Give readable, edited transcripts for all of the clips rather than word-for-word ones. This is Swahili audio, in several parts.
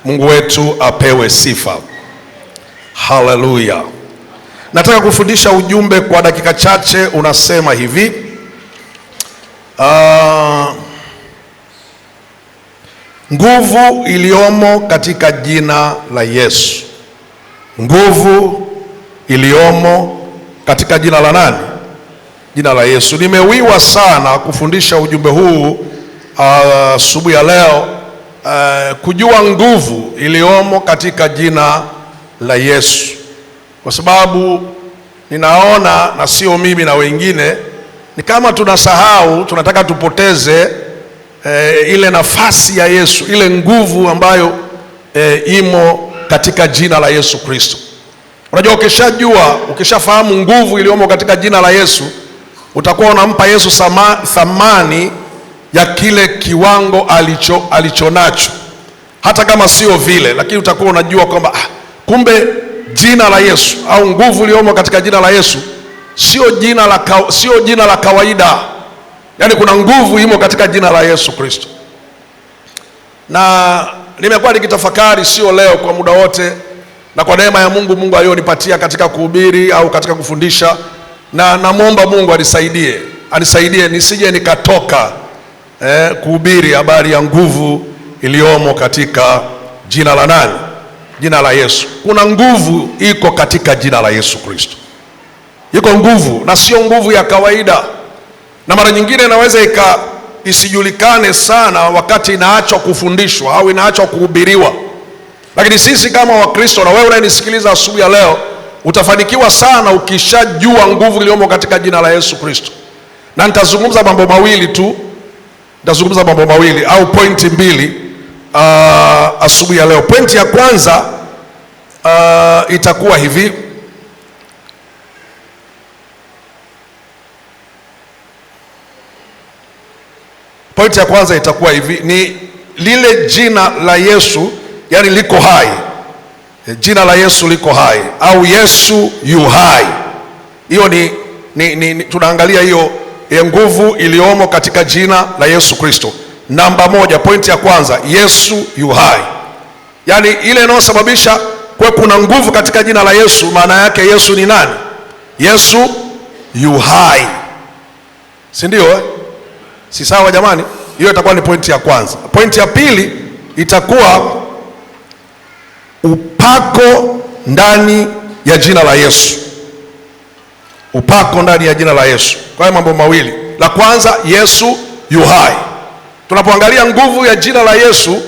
Mungu wetu apewe sifa. Haleluya. Nataka kufundisha ujumbe kwa dakika chache, unasema hivi. Nguvu iliyomo katika jina la Yesu. Nguvu iliyomo katika jina la nani? Jina la Yesu. Nimewiwa sana kufundisha ujumbe huu asubuhi ya leo, kujua nguvu iliyomo katika jina la Yesu, kwa sababu ninaona, na sio mimi na wengine, ni kama tunasahau, tunataka tupoteze ile nafasi ya Yesu, ile nguvu ambayo imo katika jina la Yesu Kristo. Unajua, ukishafahamu nguvu iliyomo katika jina la Yesu, utakuwa unampa Yesu thamani ya kile kiwango alichonacho, hata kama sio vile, lakini utakuwa unajua kwamba kumbe jina la Yesu au nguvu iliyomo katika jina la Yesu sio jina la kawaida. Yaani kuna nguvu imo katika jina la Yesu Kristo. Na nimekuwa nikitafakari, sio leo, kwa muda wote, na kwa neema ya Mungu aliyonipatia katika kuhubiri au katika kufundisha, na namwomba Mungu anisaidie nisije nikatoka kuhubiri habari ya nguvu iliyomo katika jina la nani? Jina la Yesu. Kuna nguvu iko katika jina la Yesu Kristo. Iko nguvu, na sio nguvu ya kawaida. Na mara nyingine inaweza isijulikane sana wakati inaachwa kufundishwa au inaachwa kuhubiriwa. Lakini sisi kama Wakristo, na wewe unayenisikiliza asubuhi ya leo, utafanikiwa sana ukishajua nguvu iliyomo katika jina la Yesu Kristo. Na nitazungumza mambo mawili au pointi mbili asubuhi ya leo. Pointi ya kwanza itakuwa hivi. Pointi ya kwanza itakuwa hivi, ni lile jina la Yesu, yani liko hai. Jina la Yesu liko hai, au Yesu yu hai. Hiyo ni tunaangalia hiyo nguvu iliyomo katika jina la Yesu Kristo. Namba moja, pointi ya kwanza, Yesu yu hai. Yani ile inayosababisha kwa kuna nguvu katika jina la Yesu, maana yake Yesu ni nani? Yesu yu hai. Si ndio? Si sawa jamani? Hiyo itakuwa ni pointi ya kwanza. Pointi ya pili itakuwa upako ndani ya jina la Yesu. Upako ndani ya jina la Yesu. Kwa hiyo mambo mawili. La kwanza, Yesu yu hai. Tunapoangalia nguvu ya jina la Yesu,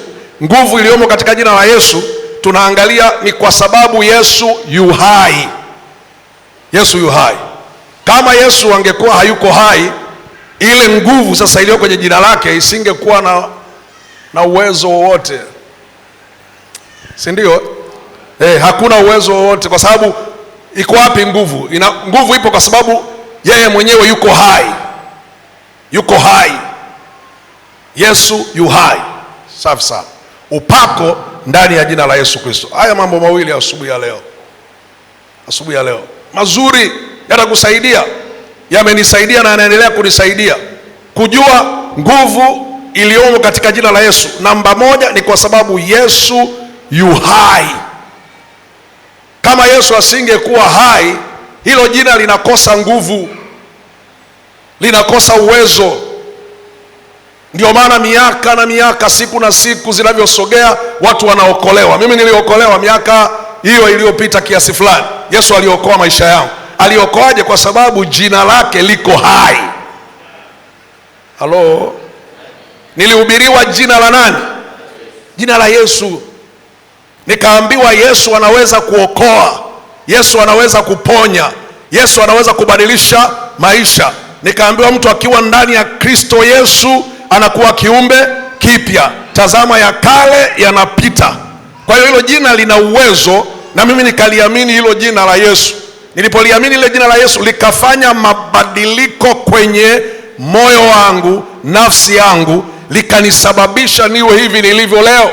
nguvu iliyomo katika jina la Yesu, tunaangalia ni kwa sababu Yesu yu hai. Yesu yu hai. Kama Yesu angekuwa hayuko hai, ile nguvu sasa iliyo kwenye jina lake isingekuwa na uwezo wowote. Si ndio? Hakuna uwezo wowote, kwa sababu iko wapi nguvu? Nguvu ipo kwa sababu yeye mwenyewe yuko hai. Yuko hai. Yesu yu hai. Safi sana. Upako ndani ya jina la Yesu Kristo. Haya mambo mawili asubuhi ya leo mazuri, yatakusaidia, yamenisaidia na yanaendelea kunisaidia kujua nguvu iliyomo katika jina la Yesu. Namba moja ni kwa sababu Yesu yu hai. Kama Yesu asingekuwa hai, hilo jina linakosa nguvu, linakosa uwezo. Ndio maana miaka na miaka, siku na siku zinavyosogea, watu wanaokolewa. Mimi niliokolewa miaka hiyo iliyopita kiasi fulani. Yesu aliokoa maisha yangu. Aliokoaje? Kwa sababu jina lake liko hai. Halo? Nilihubiriwa jina la nani? Jina la Yesu. Nikaambiwa Yesu anaweza kuokoa, Yesu anaweza kuponya, Yesu anaweza kubadilisha maisha. Nikaambiwa mtu akiwa ndani ya Kristo Yesu anakuwa kiumbe kipya, tazama ya kale yanapita. Kwa hiyo hilo jina lina uwezo, na mimi nikaliamini hilo jina la Yesu. Nilipoliamini ile jina la Yesu, likafanya mabadiliko kwenye moyo wangu, nafsi yangu, likanisababisha niwe hivi nilivyo leo.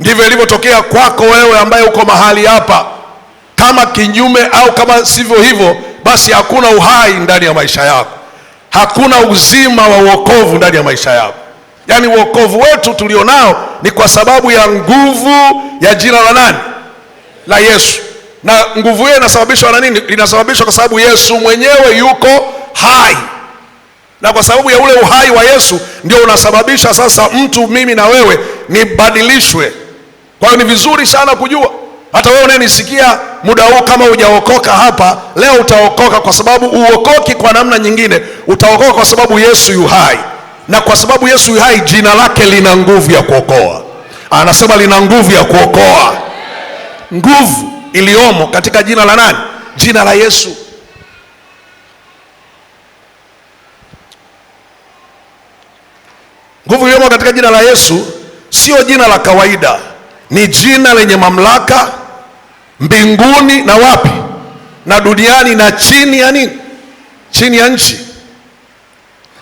Ndivyo ilivyotokea kwako wewe ambaye uko mahali hapa. Kama kinyume au kama sivyo hivyo, basi hakuna uhai ndani ya maisha yako, hakuna uzima wa wokovu ndani ya maisha yako. Yaani wokovu wetu tulionao ni kwa sababu ya nguvu ya jina la nani? La Yesu. Na nguvu hiyo inasababishwa na nini? Inasababishwa kwa sababu Yesu mwenyewe yuko hai. Na kwa sababu ya ule uhai wa Yesu ndio unasababisha sasa mtu, mimi na wewe, nibadilishwe. Kwa hiyo ni vizuri sana kujua. Hata wewe unayenisikia muda huu, kama hujaokoka hapa leo, utaokoka kwa sababu uokoki kwa namna nyingine. Utaokoka kwa sababu Yesu yu hai. Na kwa sababu Yesu yu hai, jina lake lina nguvu ya kuokoa. Anasema lina nguvu ya kuokoa. Nguvu iliyomo katika jina la nani? Jina la Yesu. Nguvu iliyomo katika jina la Yesu sio jina la kawaida. Ni jina lenye mamlaka mbinguni na wapi? Na duniani na chini ya nini? Chini ya nchi.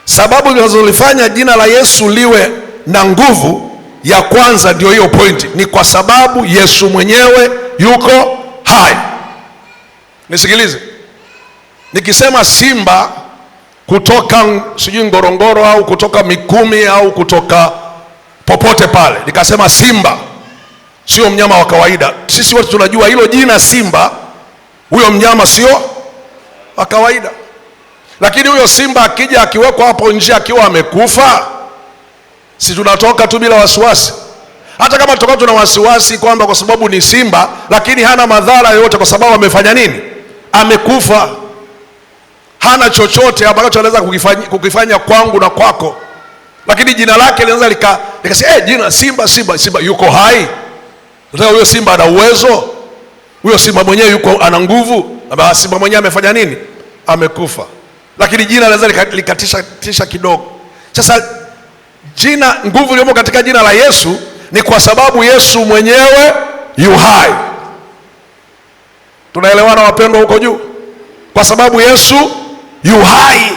Sababu zinazolifanya jina la Yesu liwe na nguvu, ya kwanza ndio hiyo pointi, ni kwa sababu Yesu mwenyewe yuko hai. Nisikilize. Nikisema simba kutoka sijui Ngorongoro au kutoka Mikumi au kutoka popote pale, nikasema simba, sio mnyama wa kawaida. Sisi wote tunajua hilo jina simba, huyo mnyama sio wa kawaida. Lakini huyo simba akija akiwekwa hapo nje akiwa amekufa, si tunatoka tu bila wasiwasi? Hata kama tutakuwa tuna wasiwasi kwamba kwa sababu ni simba, lakini hana madhara yoyote kwa sababu amefanya nini? Amekufa. Hana chochote ambacho anaweza kukifanya kwangu na kwako. Lakini jina lake linaweza likasema jina simba, simba yuko hai. Unataka huyo simba ana uwezo? Huyo simba mwenyewe yuko ana nguvu? Simba mwenyewe amefanya nini? Amekufa. Lakini jina linaweza likatisha kidogo. Sasa jina, nguvu iliyomo katika jina la Yesu ni kwa sababu Yesu mwenyewe yu hai. Tunaelewana wapendwa huko juu? Kwa sababu Yesu yu hai.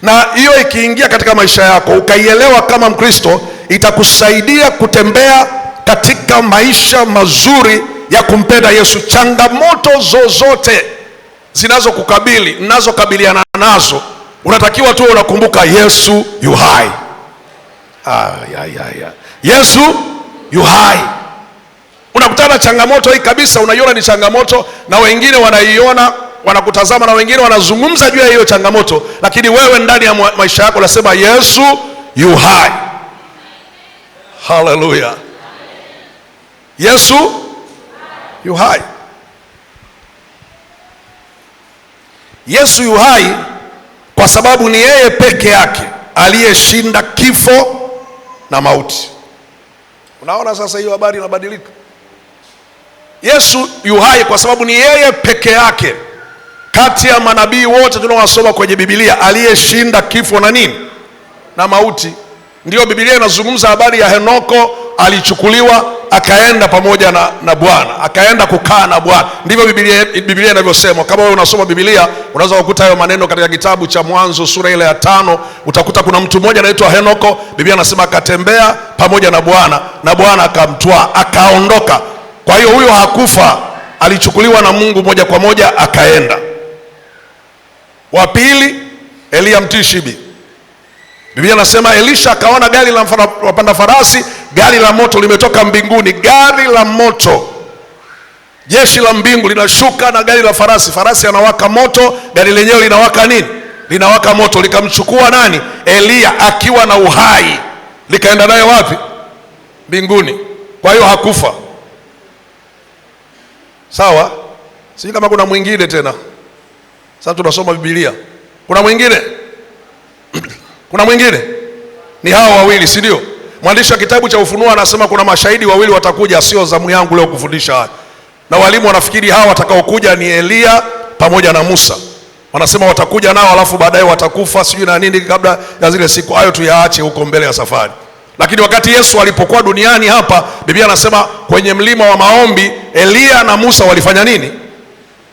Na hiyo ikiingia katika maisha yako, ukaielewa kama Mkristo, itakusaidia kutembea katika maisha mazuri ya kumpenda Yesu. Changamoto zozote zinazokukabili, mnazokabiliana nazo, unatakiwa tu unakumbuka Yesu yu hai. Yesu yu hai. Unakutana changamoto hii kabisa, unaiona ni changamoto, na wengine wanaiona, wanakutazama, na wengine wanazungumza juu ya hiyo changamoto, lakini wewe ndani ya maisha yako unasema Yesu yu hai. Haleluya. Yesu yu hai. Yesu yu hai kwa sababu ni yeye peke yake aliyeshinda kifo na mauti. Unaona sasa hiyo habari inabadilika. Yesu yu hai kwa sababu ni yeye peke yake kati ya manabii wote tunaowasoma kwenye Biblia aliyeshinda kifo na nini? Na mauti. Ndio Biblia inazungumza habari ya Henoko, alichukuliwa akaenda pamoja na Bwana, akaenda kukaa na Bwana. Ndivyo Biblia inavyosema. Kama wewe unasoma Biblia, unaweza kukuta hayo maneno katika kitabu cha Mwanzo sura ile ya 5, utakuta kuna mtu mmoja anaitwa Henoko. Biblia inasema akatembea pamoja na Bwana, na Bwana akamtwaa akaondoka. Kwa hiyo huyo hakufa, alichukuliwa na Mungu moja kwa moja akaenda. Wa pili, Elia Mtishibi. Biblia inasema Elisha akaona gari la wapanda farasi, gari la moto limetoka mbinguni. Gari la moto, jeshi la mbingu linashuka na gari la farasi. Farasi anawaka moto, gari lenyewe linawaka nini? Linawaka moto. Likamchukua nani? Elia akiwa na uhai, likaenda naye wapi? Mbinguni. Kwa hiyo hakufa. Sawa? Sijui kama kuna mwingine tena. Sasa tunasoma Biblia. Kuna mwingine? Kuna mwingine? Ni hao wawili, si ndio? Mwandishi wa kitabu cha Ufunuo anasema kuna mashahidi wawili watakuja, sio zamu yangu leo kufundisha haya. Na walimu wanafikiri hao watakaokuja ni Elia pamoja na Musa. Wanasema watakuja nao alafu baadaye watakufa sijui na nini kabla ya zile siku. Hayo tuyaache huko mbele ya safari. Lakini wakati Yesu alipokuwa duniani hapa, Biblia anasema kwenye mlima wa maombi Elia na Musa walifanya nini?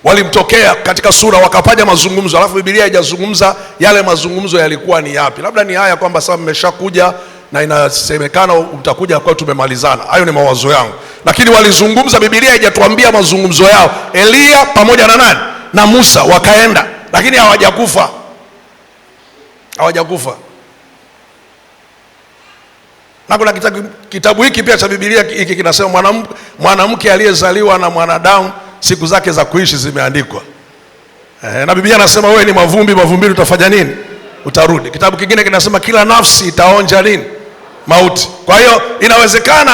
Walimtokea katika sura, wakafanya mazungumzo. Alafu Biblia haijazungumza yale mazungumzo yalikuwa ni yapi. Labda ni haya kwamba sasa mmeshakuja na inasemekana utakuja kwa tumemalizana. Hayo ni mawazo yangu. Lakini walizungumza, Biblia haijatuambia mazungumzo yao. Elia pamoja na nani? Na Musa wakaenda, lakini hawajakufa. Hawajakufa. Na kuna kitabu hiki pia cha Biblia hiki kinasema mwanamke aliyezaliwa na mwanadamu siku zake za kuishi zimeandikwa. Na Biblia inasema wewe ni mavumbi, mavumbini utafanya nini? Utarudi. Kitabu kingine kinasema kila nafsi itaonja nini? Mauti. Kwa hiyo inawezekana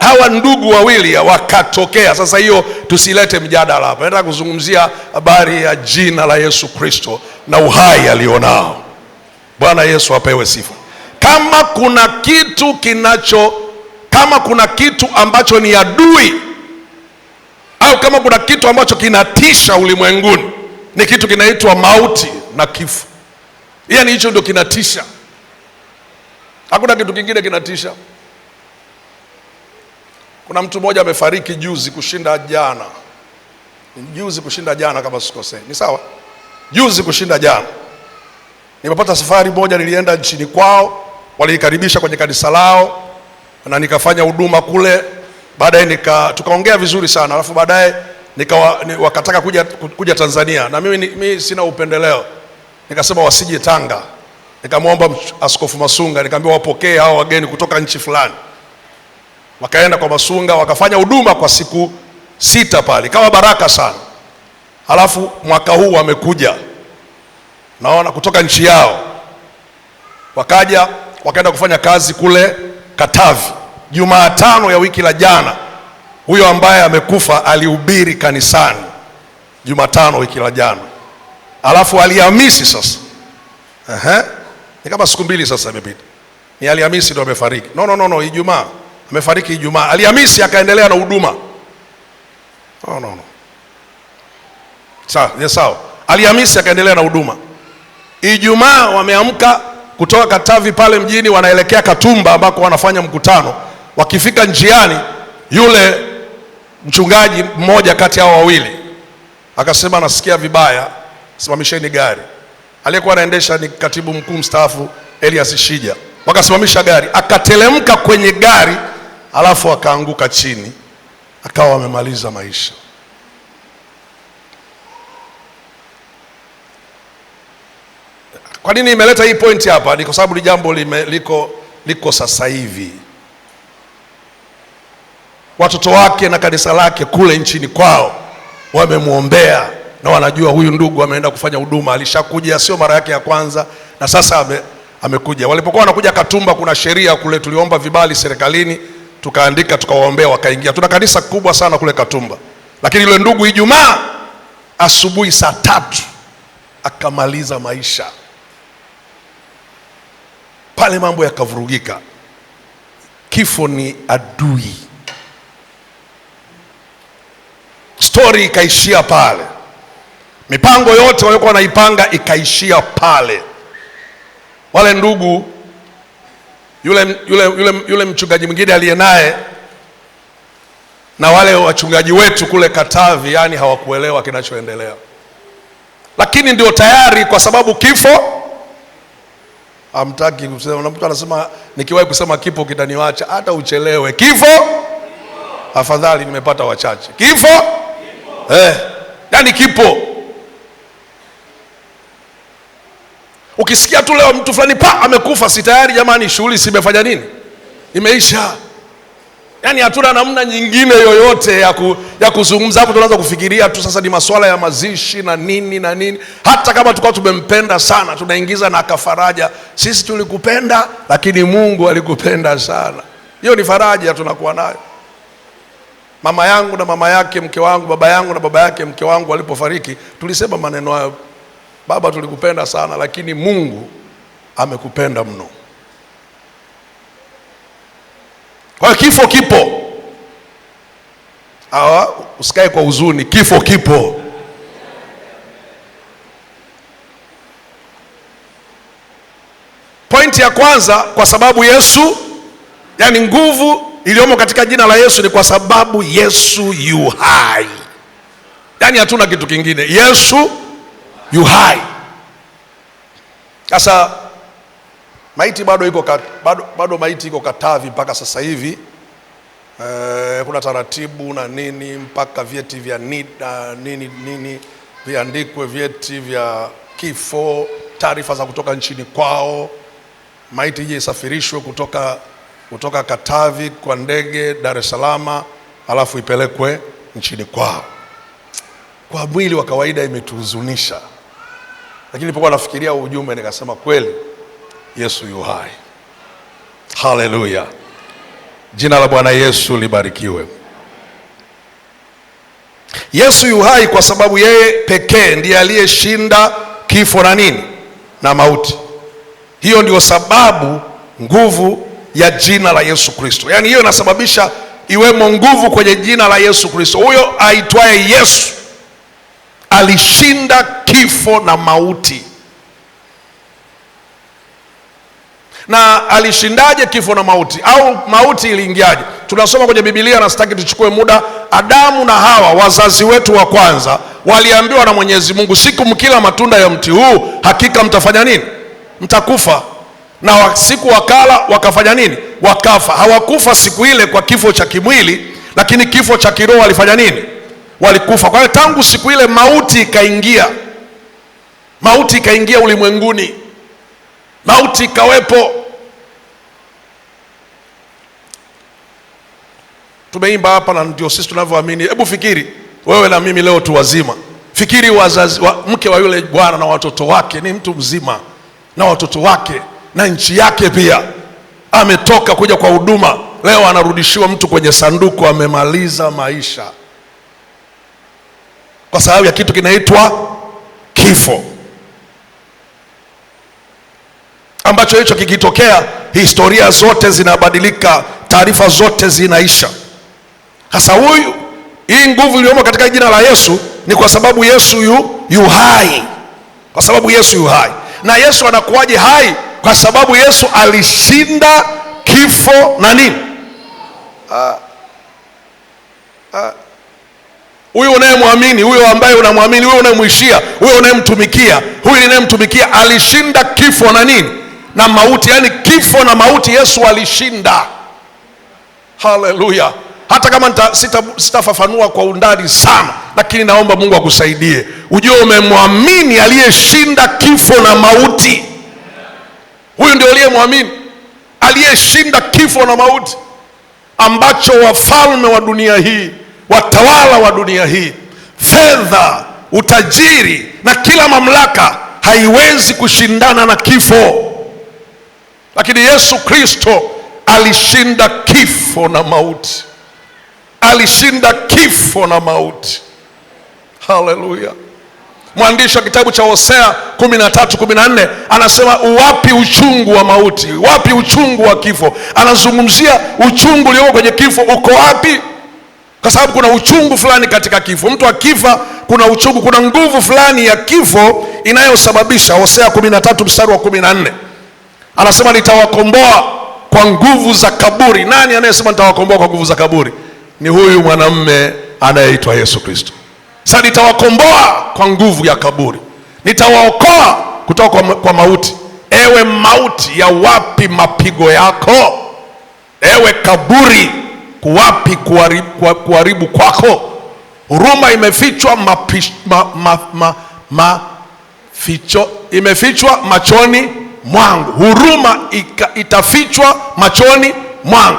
hawa ndugu wawili wakatokea. Sasa hiyo tusilete mjadala hapa. Nataka kuzungumzia habari ya jina la Yesu Kristo na uhai alionao. Bwana Yesu apewe sifa. Kama kuna kitu ambacho ni adui, au kama kuna kitu ambacho kinatisha ulimwenguni, ni kitu kinaitwa mauti na kifo. Yaani hicho ndio kinatisha. Hakuna kitu kingine kinatisha. Kuna mtu mmoja amefariki juzi kushinda jana. Juzi kushinda jana kama sikosei. Ni sawa? Juzi kushinda jana. Nimepata safari moja, nilienda nchini kwao, walikaribisha kwenye kanisa lao na nikafanya huduma kule. Baadaye tukaongea vizuri sana. Alafu baadaye wakataka kuja Tanzania, na mimi sina upendeleo. Nikasema wasije Tanga. Nikamwomba Askofu Masunga, nikamwambia wapokee hao wageni kutoka nchi fulani. Wakaenda kwa Masunga, wakafanya huduma kwa siku 6 pale. Ikawa baraka sana. Alafu mwaka huu wamekuja, naona kutoka nchi yao. Wakaenda kufanya kazi kule Katavi. Jumatano ya wiki la jana, huyo ambaye amekufa alihubiri kanisani Jumatano wiki la jana. Alafu Alhamisi sasa. Ni kama siku 2 sasa imepita. Ni Alhamisi ndio amefariki. No, Ijumaa. Amefariki Ijumaa. Alhamisi akaendelea na huduma. No. Sawa. Alhamisi akaendelea na huduma. Ijumaa wameamka kutoka Katavi pale mjini, wanaelekea Katumba ambako wanafanya mkutano. Wakifika njiani, yule mchungaji mmoja kati hao wawili akasema nasikia vibaya, simamisheni gari. Aliyekuwa anaendesha ni katibu mkuu mstaafu Elias Shija. Wakasimamisha gari, akatelemka kwenye gari, alafu akaanguka chini, akawa amemaliza maisha. Kwa nini imeleta hii point hapa? Ni kwa sababu ni jambo liko sasa hivi. Watoto wake na kanisa lake kule nchini kwao wamemwombea, na wanajua huyu ndugu ameenda kufanya huduma, alishakuja, sio mara yake ya kwanza, na sasa amekuja. Walipokuwa wanakuja Katumba, kuna sheria kule, tuliomba vibali serikalini, tukaandika, tukawaombea, wakaingia. Tuna kanisa kubwa sana kule Katumba. Lakini yule ndugu Ijumaa asubuhi saa 3 akamaliza maisha. Pale mambo yakavurugika. Kifo ni adui. Story ikaishia pale. Mipango yote waliokuwa wanaipanga ikaishia pale. Wale ndugu, yule mchungaji mwingine aliye naye na wale wachungaji wetu kule Katavi, yani hawakuelewa kinachoendelea. Lakini ndio tayari, kwa sababu kifo hamtaki kusema. Na mtu anasema nikiwahi kusema kifo kitaniacha, hata uchelewe. Kifo afadhali nimepata wachache. Kifo yani kipo. Ukisikia tu leo mtu fulani amekufa, si tayari jamani, shughuli simefanya nini? Imeisha. Yani hatuna namna nyingine yoyote ya kuzungumza. Hapo tunaanza kufikiria tu sasa ni masuala ya mazishi na nini. Hata kama tukao tumempenda sana, tunaingiza na kafaraja, sisi tulikupenda lakini Mungu alikupenda sana. Hiyo ni faraja tunakuwa nayo. Mama yangu na mama yake mke wangu, baba yangu na baba yake mke wangu walipofariki, tulisema maneno hayo, baba tulikupenda sana lakini Mungu amekupenda mno. Kwa hiyo kifo kipo. Usikae kwa huzuni, kifo kipo. Pointi ya kwanza, kwa sababu Yesu, yani nguvu iliyomo katika jina la Yesu ni kwa sababu Yesu yu hai. Yani hatuna kitu kingine. Yesu yu hai. Sasa maiti bado maiti iko Katavi mpaka sasa hivi. Kuna taratibu na nini mpaka vyeti vya NIDA nini viandikwe, vyeti vya kifo, taarifa za kutoka nchini kwao, maiti ije isafirishwe kutoka kutoka Katavi kwa ndege Dar es Salaam, alafu ipelekwe nchini kwao. Kwa mwili wa kawaida imetuhuzunisha, lakini nilipokuwa nafikiria ujumbe nikasema kweli Yesu yu hai. Haleluya, jina la Bwana Yesu libarikiwe. Yesu yu hai kwa sababu yeye pekee ndiye aliyeshinda kifo na nini? Na mauti. Hiyo ndio sababu nguvu ya jina la Yesu Kristo. Yaani hiyo inasababisha iwemo nguvu kwenye jina la Yesu Kristo. Huyo aitwaye Yesu alishinda kifo na mauti. Na alishindaje kifo na mauti? Au mauti iliingiaje? Tunasoma kwenye Biblia na sitaki tuchukue muda. Adamu na Hawa, wazazi wetu wa kwanza, waliambiwa na Mwenyezi Mungu, siku mkila matunda ya mti huu hakika mtafanya nini? Mtakufa. Na siku wakala wakafanya nini? Wakafa. Hawakufa siku ile kwa kifo cha kimwili, lakini kifo cha kiroho walifanya nini? Walikufa. Kwa hiyo tangu siku ile mauti ikaingia. Mauti ikaingia ulimwenguni. Mauti ikawepo. Tumeimba hapa na ndio sisi tunavyoamini. Hebu fikiri wewe na mimi leo tu wazima. Fikiri mke wa yule bwana na watoto wake, ni mtu mzima na watoto wake na nchi yake pia. Ametoka kuja kwa huduma, leo anarudishiwa mtu kwenye sanduku, amemaliza maisha kwa sababu ya kitu kinaitwa kifo, ambacho hicho kikitokea historia zote zinabadilika, taarifa zote zinaisha. Hasa hii nguvu iliyomo katika jina la Yesu ni kwa sababu Yesu yu hai. Kwa sababu Yesu yu hai. Na Yesu anakuwaje hai? Kwa sababu Yesu alishinda kifo na nini? Huyo unayemwamini, huyo ambaye unamwamini, huyo unayemwishia, huyo unayemtumikia, huyo ninayemtumikia alishinda kifo na nini? Na mauti. Yaani kifo na mauti Yesu alishinda. Haleluya. Hata kama sitafafanua kwa undani sana, lakini naomba Mungu akusaidie ujue umemwamini aliyeshinda kifo na mauti. Huyu ndio aliyemwamini aliyeshinda kifo na mauti, ambacho wafalme wa dunia hii, watawala wa dunia hii, fedha, utajiri na kila mamlaka haiwezi kushindana na kifo. Lakini Yesu Kristo alishinda kifo na mauti. Alishinda kifo na mauti. Haleluya. Mwandishi wa kitabu cha Hosea 13:14 anasema, uwapi uchungu wa mauti? Wapi uchungu wa kifo? Anazungumzia uchungu ulioko kwenye kifo. Uko wapi? Kwa sababu kuna uchungu fulani katika kifo. Mtu akifa kuna uchungu, kuna nguvu fulani ya kifo inayosababisha. Hosea 13:14 anasema, nitawakomboa kwa nguvu za kaburi. Nani anayesema nitawakomboa kwa nguvu za kaburi? Ni huyu mwanamume anayeitwa Yesu Kristo. Sasa nitawakomboa kwa nguvu ya kaburi, nitawaokoa kutoka kwa mauti. Ewe mauti, ya wapi mapigo yako? Ewe kaburi, kuwapi kuharibu kwako? Huruma imefichwa imefichwa machoni mwangu. Huruma itafichwa machoni mwangu.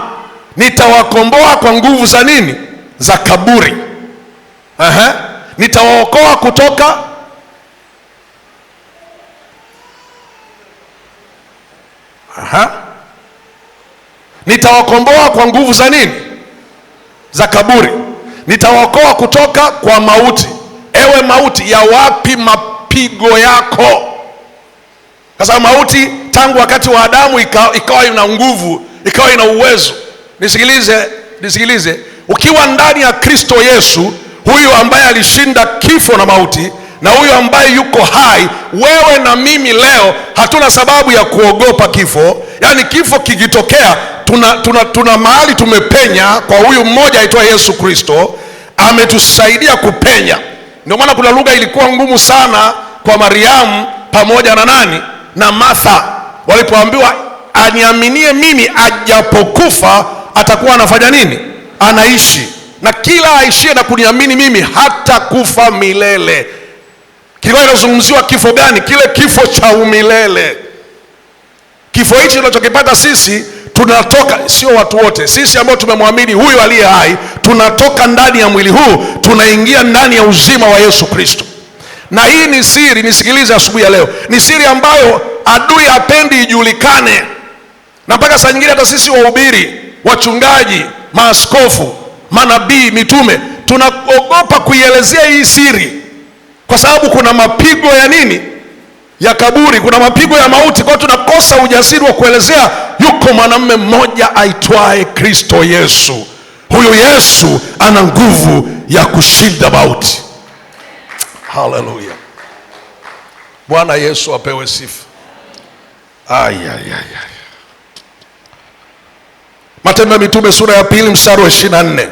Nitawakomboa kwa nguvu za nini? Za kaburi. Nitawaokoa kutoka nitawakomboa kwa nguvu za nini? Za kaburi. Nitawaokoa kutoka kwa mauti. Ewe mauti, ya wapi mapigo yako? Kwa sababu mauti tangu wakati wa Adamu ikawa ina nguvu, ikawa ina uwezo. Nisikilize, ukiwa ndani ya Kristo Yesu, huyu ambaye alishinda kifo na mauti, na huyu ambaye yuko hai, wewe na mimi leo hatuna sababu ya kuogopa kifo. Yaani kifo kikitokea, tuna mahali tumepenya kwa huyu mmoja aitwa Yesu Kristo. Ametusaidia kupenya. Ndio maana kuna lugha ilikuwa ngumu sana kwa Mariamu pamoja na nani? Na Martha, walipoambiwa aniaminie mimi ajapokufa atakuwa anafanya nini? Anaishi. Na kila aishie na kuniamini mimi hata kufa milele. Kilikuwa inazungumziwa kifo gani? Kile kifo cha umilele. Kifo hichi tunachokipata sisi tunatoka, sio watu wote, sisi ambao tumemwamini huyu aliye hai, tunatoka ndani ya mwili huu, tunaingia ndani ya uzima wa Yesu Kristo. Na hii ni siri, nisikilize asubuhi ya leo, ni siri ambayo adui hapendi ijulikane. Na mpaka saa nyingine hata sisi wahubiri, wachungaji, maaskofu, manabii, mitume, tunaogopa kuielezea hii siri, kwa sababu kuna mapigo ya nini? Ya kaburi, kuna mapigo ya mauti. Kwa tunakosa ujasiri wa kuelezea yuko mwanamume mmoja aitwaye Kristo Yesu. Huyu Yesu ana nguvu ya kushinda mauti. Haleluya. Bwana Yesu apewe sifa. Matendo ya Mitume sura ya 2 mstari wa 24.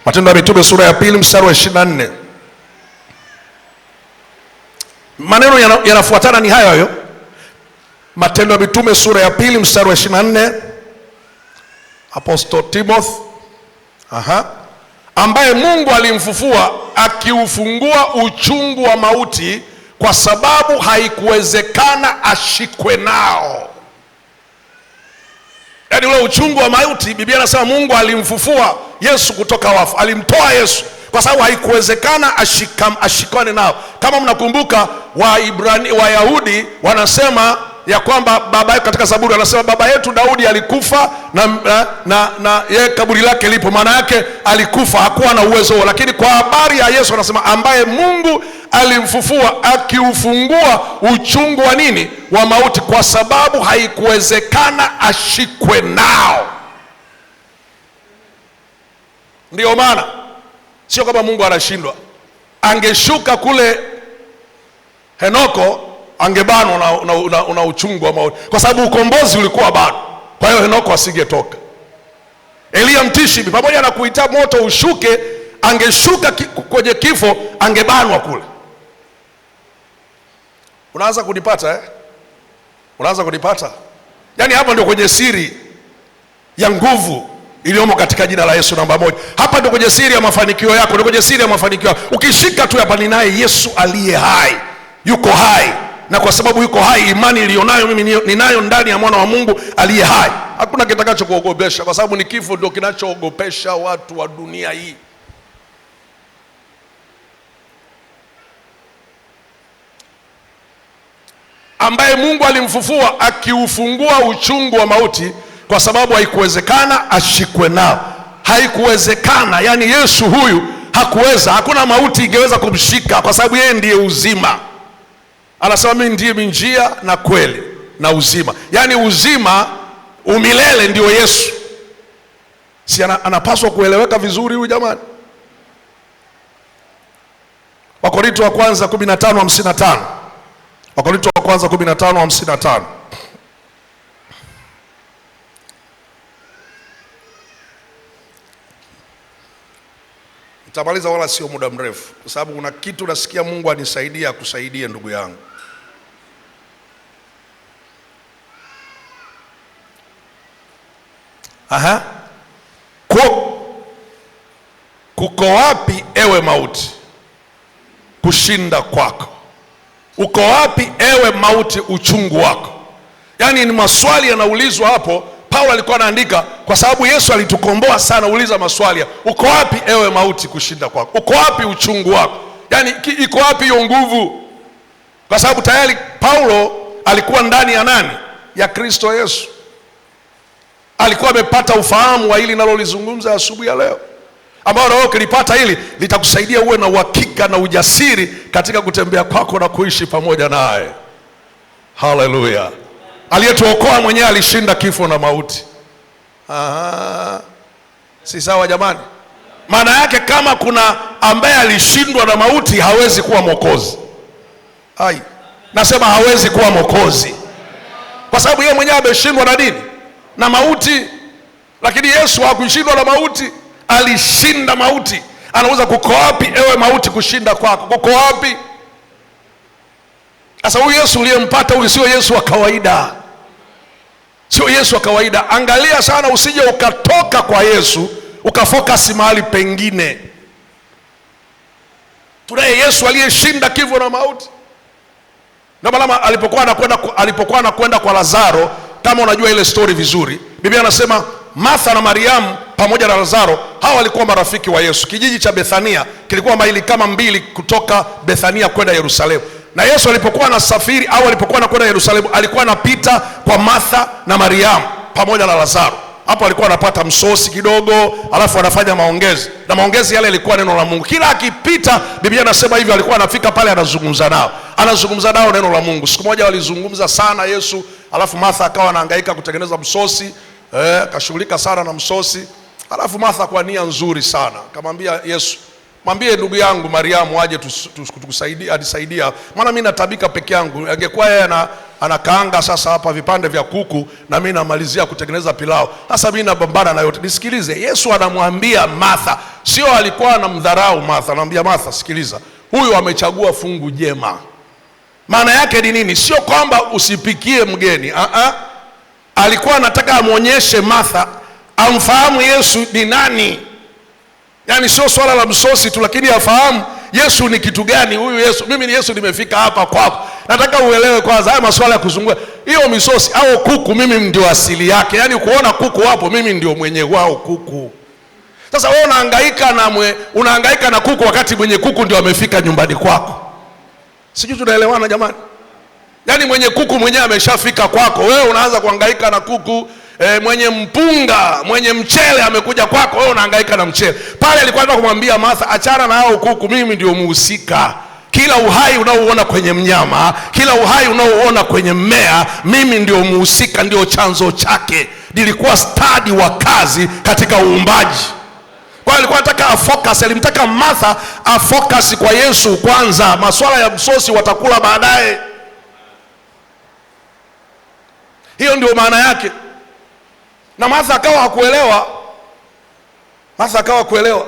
Matendo ya Mitume sura ya 2 mstari wa 24. Maneno yanafuatana ni hayo hayo. Matendo ya Mitume sura ya 2 mstari wa 24. Apostle Timothy ambaye Mungu alimfufua akiufungua uchungu wa mauti, kwa sababu haikuwezekana ashikwe nao. Yaani ule uchungu wa mauti, Biblia inasema Mungu alimfufua Yesu kutoka wafu, alimtoa Yesu kwa sababu haikuwezekana ashikane nao. Kama mnakumbuka, Wayahudi wanasema ya kwamba baba, katika Zaburi wanasema baba yetu Daudi alikufa na yeye kaburi lake lipo. Maana yake alikufa, hakuwa na uwezo huo. Lakini kwa habari ya Yesu wanasema ambaye Mungu alimfufua akiufungua uchungu wa nini? Wa mauti, kwa sababu haikuwezekana ashikwe nao. Ndio maana sio kama Mungu anashindwa. Angeshuka kule Henoko, angebanwa na uchungu wa mauti, kwa sababu ukombozi ulikuwa bado. Kwa hiyo Henoko asingetoka. Elia Mtishibi, pamoja na kuita moto ushuke, angeshuka kwenye kifo, angebanwa kule. Unaanza kunipata Unaanza kunipata? Yaani hapa ndio kwenye siri ya nguvu iliyomo katika jina la Yesu namba 1. Hapa ndio kwenye siri ya mafanikio yako, ndio kwenye siri ya mafanikio yako. Ukishika tu hapa, ninaye Yesu aliye hai, yuko hai. Na kwa sababu yuko hai, imani ilionayo mimi ninayo ndani ya mwana wa Mungu aliye hai. Hakuna kitakacho kuogopesha, kwa sababu ni kifo ndio kinachoogopesha watu wa dunia hii. Ambaye Mungu alimfufua akiufungua uchungu wa mauti, kwa sababu haikuwezekana ashikwe nao. Haikuwezekana, yani Yesu huyu hakuweza, hakuna mauti ingeweza kumshika, kwa sababu yeye ndiye uzima. Anasema mimi ndiye njia na kweli na uzima. Yani uzima umilele ndio Yesu. Si anapaswa kueleweka vizuri huyu jamani? Wakorintho wa kwanza 15:55. Wakorintho wa kwanza 15:55. Nitamaliza wala sio muda mrefu, kwa sababu kuna kitu nasikia Mungu anisaidia akusaidie ndugu yangu. Kuko wapi ewe mauti kushinda kwako? Uko wapi ewe mauti uchungu wako? Yaani ni maswali yanaulizwa hapo. Paulo alikuwa anaandika kwa sababu Yesu alitukomboa sana. Uliza maswali, uko wapi ewe mauti kushinda kwako? Uko wapi uchungu wako? Yaani iko wapi hiyo nguvu? Kwa sababu tayari Paulo alikuwa ndani ya nani? Ya Kristo Yesu. Alikuwa amepata ufahamu wa hili nalolizungumza asubuhi ya leo, ambao na wewe ukilipata hili litakusaidia uwe na uhakika na ujasiri katika kutembea kwako na kuishi pamoja naye. Haleluya. Aliyetuokoa mwenyewe alishinda kifo na mauti. Si sawa jamani? Maana yake kama kuna ambaye alishindwa na mauti, hawezi kuwa mwokozi. Nasema hawezi kuwa mwokozi, kwa sababu yeye mwenyewe ameshindwa na nini? Na mauti. Lakini Yesu hakushindwa na mauti, alishinda mauti. Anauza, kuko wapi ewe mauti kushinda kwako? Kuko wapi? Sasa huyu Yesu uliyempata, huyu sio Yesu wa kawaida. Sio Yesu wa kawaida. Angalia sana usije ukatoka kwa Yesu ukafocus mahali pengine. Tunaye Yesu aliyeshinda kifo na mauti. Ndio maana alipokuwa anakwenda kwa Lazaro, kama unajua ile story vizuri, Biblia anasema Martha na Mariamu pamoja na Lazaro, hawa walikuwa marafiki wa Yesu. Kijiji cha Bethania kilikuwa maili kama 2 kutoka Bethania kwenda Yerusalemu. Na Yesu alipokuwa anasafiri au alipokuwa anakwenda Yerusalemu, alikuwa anapita kwa Martha na Mariamu pamoja na Lazaro. Hapo alikuwa anapata msosi kidogo, alafu anafanya maongezi. Na maongezi yale yalikuwa neno la Mungu. Kila akipita, Biblia inasema hivyo, alikuwa anafika pale anazungumza nao. Anazungumza nao neno la Mungu. Siku moja walizungumza sana Yesu, alafu Martha akawa anahangaika kutengeneza msosi, kashughulika sana na msosi. Alafu Martha kwa nia nzuri sana akamwambia Yesu, mwambie ndugu yangu Mariamu aje tukusaidie, anisaidia. Maana mimi natabika peke yangu. Angekuwa yeye anakaanga sasa hapa vipande vya kuku na mimi namalizia kutengeneza pilau. Sasa mimi napambana na yote. Nisikilize, Yesu anamwambia Martha, sio alikuwa anamdharau Martha. Anamwambia Martha, sikiliza, huyu amechagua fungu jema. Maana yake ni nini? Sio kwamba usipikie mgeni. Alikuwa anataka amuonyeshe Martha amfahamu Yesu ni nani. Yaani sio swala la msosi tu, lakini afahamu Yesu ni kitu gani. Huyu Yesu, mimi ni Yesu, nimefika hapa kwako. Nataka uelewe kwanza haya masuala ya kuzungua. Hiyo misosi au kuku, mimi ndio asili yake. Yaani kuona kuku hapo, mimi ndio mwenye wao kuku. Sasa wewe unahangaika na kuku wakati mwenye kuku ndio amefika nyumbani kwako. Sijui tunaelewana jamani? Yaani mwenye kuku mwenyewe ameshafika kwako. Wewe unaanza kuhangaika na kuku. Mwenye mpunga, mwenye mchele amekuja kwako, wewe unahangaika na mchele. Pale alikuwa anataka kumwambia Martha, achana na hao kuku, mimi ndio muhusika. Kila uhai unaoona kwenye mnyama, kila uhai unaoona kwenye mmea, mimi ndio muhusika, ndio chanzo chake. Nilikuwa stadi wa kazi katika uumbaji. Kwa alikuwa anataka afocus, alimtaka Martha afocus kwa Yesu kwanza. Masuala ya msosi watakula baadaye. Hiyo ndio maana yake. Na Martha akawa hakuelewa. Martha akawa kuelewa.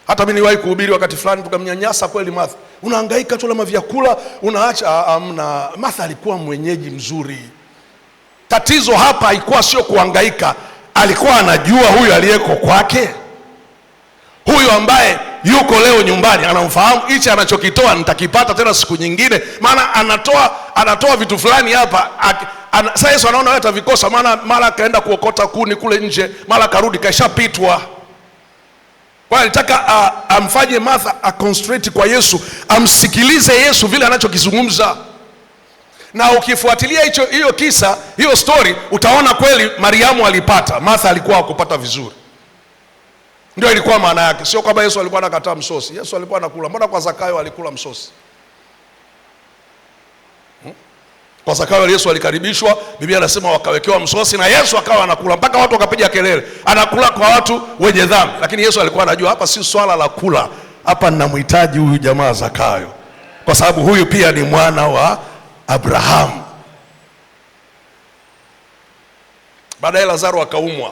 Hata mimi niwahi kuhubiri wakati fulani tukamnyanyasa kweli Martha. Unahangaika tu na vyakula, unaacha amna. Martha alikuwa mwenyeji mzuri. Tatizo hapa haikuwa sio kuhangaika. Alikuwa anajua huyu aliyeko kwake. Huyu ambaye yuko leo nyumbani anamfahamu, hichi anachokitoa nitakipata tena siku nyingine. Maana anatoa vitu fulani hapa. Sasa Yesu anaona wewe atavikosa, maana mara kaenda kuokota kuni kule nje, mara karudi kaishapitwa. Kwa alitaka amfanye Martha concentrate kwa Yesu, amsikilize Yesu vile anachokizungumza. Na ukifuatilia hiyo kisa, hiyo story, utaona kweli Mariamu alipata, Martha alikuwa hakupata vizuri. Ndio ilikuwa maana yake. Sio kwamba Yesu alikuwa anakataa msosi. Yesu alikuwa anakula. Mbona kwa Zakayo alikula msosi? Kwa Zakayo Yesu alikaribishwa, Biblia inasema wakawekewa msosi na Yesu akawa anakula mpaka watu wakapiga kelele. Anakula kwa watu wenye dhambi. Lakini Yesu alikuwa anajua hapa si swala la kula. Hapa ninamhitaji huyu jamaa Zakayo. Kwa sababu huyu pia ni mwana wa Abrahamu. Baadaye Lazaro akaumwa.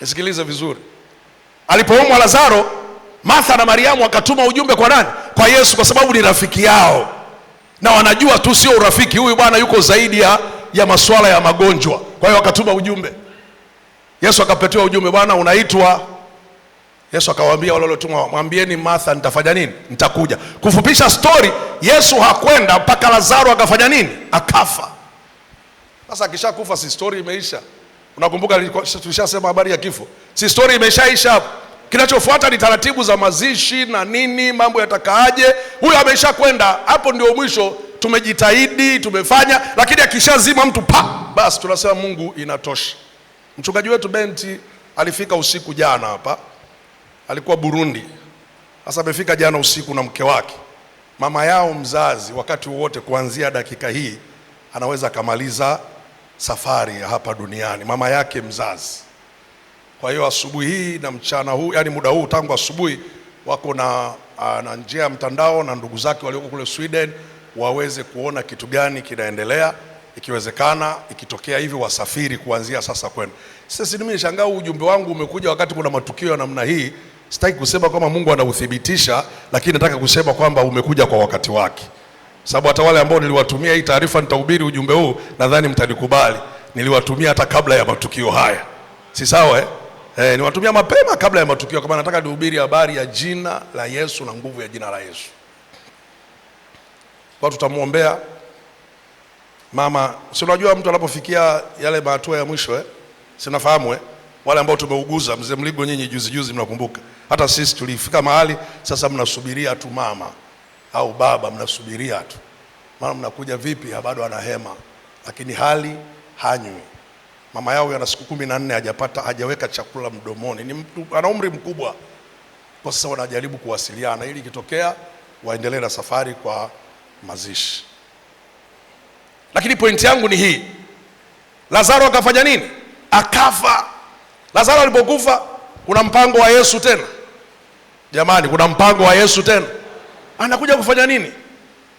Nisikilize vizuri. Alipoumwa Lazaro, Martha na Mariamu wakatuma ujumbe kwa nani? Kwa Yesu, kwa sababu ni rafiki yao. Na wanajua tu sio urafiki, huyu bwana yuko zaidi ya masuala ya magonjwa. Kwa hiyo wakatuma ujumbe. Yesu akapetiwa ujumbe, bwana unaitwa. Yesu akawaambia wale waliotumwa, mwambieni Martha nitafanya nini? Nitakuja. Kufupisha story, Yesu hakwenda mpaka Lazaro akafanya nini? Akafa. Sasa akishakufa si story imeisha. Unakumbuka tulishasema habari ya kifo. Si story imeshaisha hapo. Kinachofuata ni taratibu za mazishi na nini, mambo yatakaaje. Huyo amesha kwenda, hapo ndio mwisho. Tumejitahidi, tumefanya, lakini akishazima mtu basi tunasema Mungu inatosha. Mchungaji wetu Benti alifika usiku jana hapa. Alikuwa Burundi. Sasa amefika jana usiku na mke wake. Mama yao mzazi wakati wote kuanzia dakika hii anaweza kamaliza safari ya hapa duniani, mama yake mzazi. Kwa hiyo asubuhi hii na mchana huu, yani muda huu tangu asubuhi wako na njia ya mtandao na ndugu zake walioko kule Sweden waweze kuona kitu gani kinaendelea. Ikiwezekana ikitokea hivi wasafiri kuanzia sasa kwenda. Sasa mimi nishangaa ujumbe wangu umekuja wakati kuna matukio ya namna hii. Sitaki kusema kwamba Mungu anauthibitisha, lakini nataka kusema kwamba umekuja kwa wakati wake. Sababu hata wale ambao niliwatumia hii taarifa nitahubiri ujumbe huu, nadhani mtanikubali. Niliwatumia hata kabla ya matukio haya. Si sawa niwatumia mapema kabla ya matukio, kama nataka nihubiri habari ya jina la Yesu na nguvu ya jina la Yesu. Kwa tutamuombea Mama, si unajua mtu anapofikia yale hatua ya mwisho si unafahamu wale ambao tumeuguza, mzee Mligo nyinyi juzi mnakumbuka. Hata sisi tulifika mahali sasa mnasubiria tu mama au baba, mnasubiria tu. Maana mnakuja vipi, bado ana hema lakini hali hanywi. Mama yao ana siku 14 hajaweka chakula mdomoni. Ni mtu ana umri mkubwa. Kwa sasa wanajaribu kuwasiliana ili kitokea waendelee na safari kwa mazishi. Lakini pointi yangu ni hii. Lazaro akafanya nini? Akafa. Lazaro alipokufa, kuna mpango wa Yesu tena. Jamani, kuna mpango wa Yesu tena. Anakuja kufanya nini?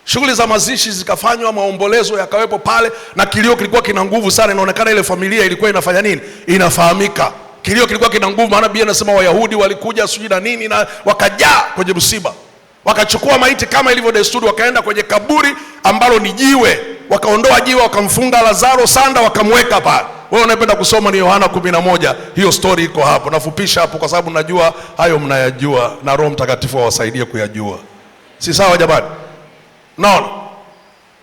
Shughuli za mazishi zikafanywa, maombolezo yakawepo pale, na kilio kilikuwa kina nguvu sana. Inaonekana ile familia ilikuwa inafanya nini? Inafahamika. Kilio kilikuwa kina nguvu, maana Biblia inasema Wayahudi walikuja sijui na nini na wakajaa kwenye msiba. Wakachukua maiti kama ilivyo desturi, wakaenda kwenye kaburi ambalo ni jiwe. Wakaondoa jiwe, wakamfunga Lazaro sanda, wakamweka pale. Wewe unapenda kusoma ni Yohana 11, hiyo story iko hapo. Nafupisha hapo kwa sababu najua hayo mnayajua na Roho Mtakatifu awasaidie kuyajua. Si sawa jamani? Naona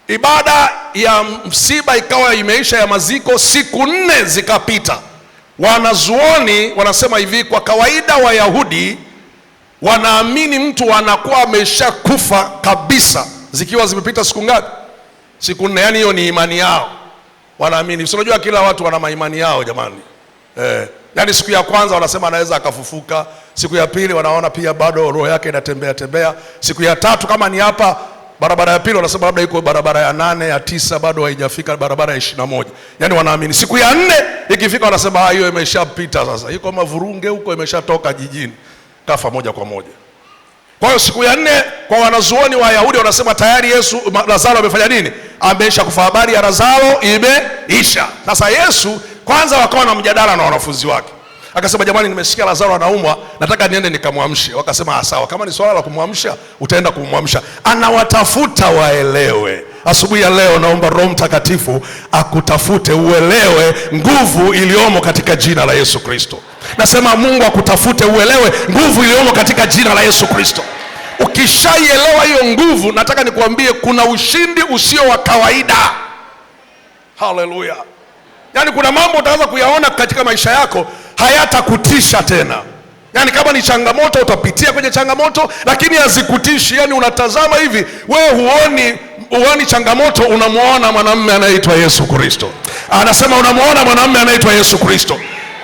ibada ya msiba ikawa imeisha, ya maziko, siku 4 zikapita. Wanazuoni wanasema hivi, kwa kawaida Wayahudi wanaamini mtu anakuwa ameshakufa kabisa zikiwa zimepita siku ngapi? Siku 4. Yani hiyo ni imani yao, wanaamini. Unajua kila watu wana imani yao jamani. Yani siku ya kwanza wanasema anaweza akafufuka, siku ya pili wanaona pia bado roho yake inatembea, siku ya tatu kama ni hapa barabara ya pili wanasema labda iko barabara ya 8 ya 9 bado haijafika barabara ya 21. Yani wanaamini siku ya 4 ikifika wanasema hiyo imeshapita, sasa iko Mavurunge huko, imeshatoka jijini, kafa moja kwa moja. Kwa hiyo siku ya 4 kwa wanazuoni wa Yahudi wanasema tayari Lazaro amefanya nini? Amesha kufa. Habari ya Lazaro imeisha. Sasa Yesu kwanza wakawa na mjadala na wanafunzi wake. Akasema jamani, nimesikia Lazaro anaumwa, nataka niende nikamwamshe. Wakasema sawa, kama ni swala la kumwamsha utaenda kumwamsha. Anawatafuta waelewe. Asubuhi ya leo naomba Roho Mtakatifu akutafute uelewe nguvu iliyomo katika jina la Yesu Kristo. Nasema Mungu akutafute uelewe nguvu iliyomo katika jina la Yesu Kristo. Ukishaielewa hiyo nguvu, nataka nikuambie kuna ushindi usio wa kawaida. Haleluya. Yani kuna mambo utaanza kuyaona katika maisha yako hayatakutisha tena. Yani kama ni changamoto utapitia kwenye changamoto, lakini hazikutishi. Yani unatazama hivi, wewe huoni changamoto, unamuona mwanamume anaitwa Yesu Kristo. Anasema unamuona mwanamume anaitwa Yesu Kristo.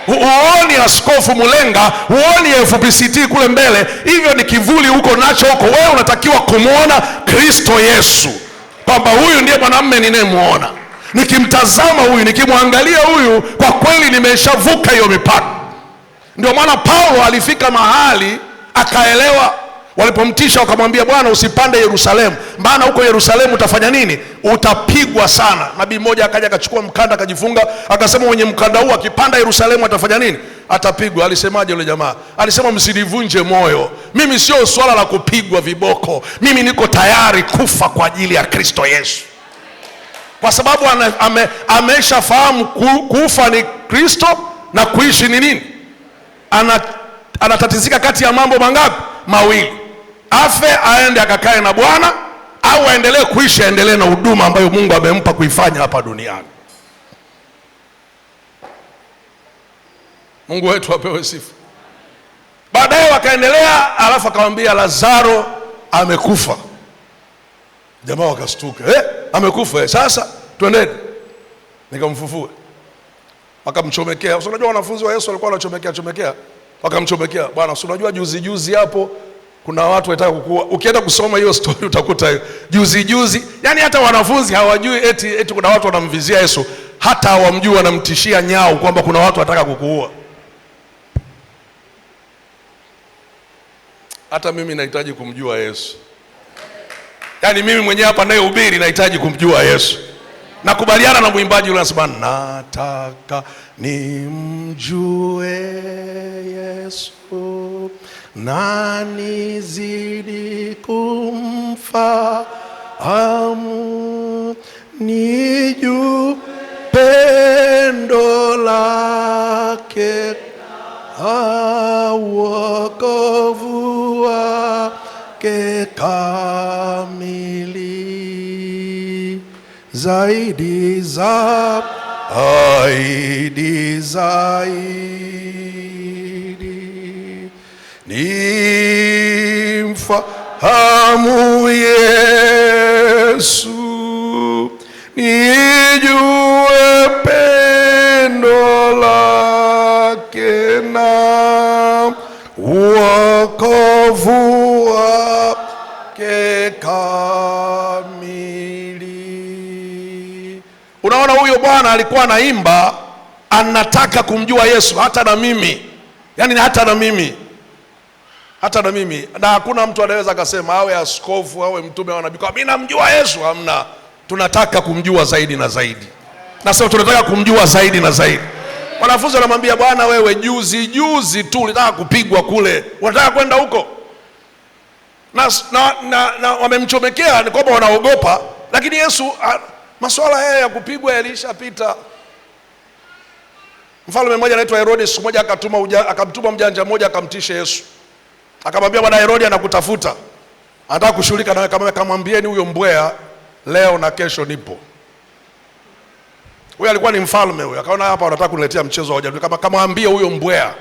Huoni Askofu Mulenga, huoni FPCT kule mbele, hivyo ni kivuli huko nacho huko. Wewe unatakiwa kumuona Kristo Yesu, kwamba huyu ndiye mwanamume ninayemuona. Nikimtazama huyu, nikimwangalia huyu, kwa kweli nimeshavuka hiyo mipaka. Ndio maana Paulo alifika mahali akaelewa. Walipomtisha wakamwambia, Bwana usipande Yerusalemu, maana huko Yerusalemu utafanya nini? Utapigwa sana. Nabii mmoja akaja akachukua mkanda akajifunga, akasema mwenye mkanda huu akipanda Yerusalemu atafanya nini? Atapigwa. Alisemaje yule jamaa? Alisema msinivunje moyo, mimi sio swala la kupigwa viboko, mimi niko tayari kufa kwa ajili ya Kristo Yesu. Kwa sababu ameshafahamu kufa ni Kristo na kuishi ni nini. Anatatizika kati ya mambo mangapi? Mawili. Afe aende akakae na Bwana, au aendelee kuishi, aendelee na huduma ambayo Mungu amempa kuifanya hapa duniani. Mungu wetu apewe sifa. Baadaye wakaendelea, alafu akamwambia Lazaro amekufa. Jamaa wakastuka. Amekufa. Sasa twendeni nikamfufue. Wakamchomekea. Unajua wanafunzi wa Yesu walikuwa wanachomekea. Wakamchomekea. Bwana, unajua juzi hapo kuna watu wanataka kukua. Ukienda kusoma hiyo story utakuta juzi. Yani hata wanafunzi hawajui eti kuna watu wanamvizia Yesu. Hata hawamjui, wanamtishia nyao kwamba kuna watu wanataka kukuua. Hata mimi nahitaji kumjua Yesu. Yani mimi mwenyewe hapa naye hubiri nahitaji kumjua Yesu. Nakubaliana na mwimbaji yule anasema nataka nimjue Yesu na nizidi kumfahamu, nijue pendo lake, wokovu wake kamili. zaidi nimfahamu Yesu, nijue pendo lake na wokovu wake kamili. Unaona, huyo bwana alikuwa anaimba, anataka kumjua Yesu. Hata na mimi, yani hata na mimi, na hakuna mtu anaweza akasema awe askofu awe mtume au nabii kwa mimi namjua Yesu. Hamna. Tunataka kumjua zaidi na zaidi, na sasa tunataka kumjua zaidi na zaidi. Wanafunzi wanamwambia, bwana wewe juzi tu ulitaka kupigwa kule, unataka kwenda huko? Na wamemchomekea, ni kwamba wanaogopa. Lakini Yesu, masuala haya ya kupigwa yalishapita. Mfalme mmoja anaitwa Herode, siku moja akamtuma mjanja mmoja akamtisha Yesu. Akamwambia, bwana Herode anakutafuta, anataka kushughulika nawe. Kamwambieni huyo mbwea leo na kesho nipo. Huyo alikuwa ni mfalme huyo. Akaona hapa wanataka kuniletea mchezo wa hoja. Kamwambie huyo mbwea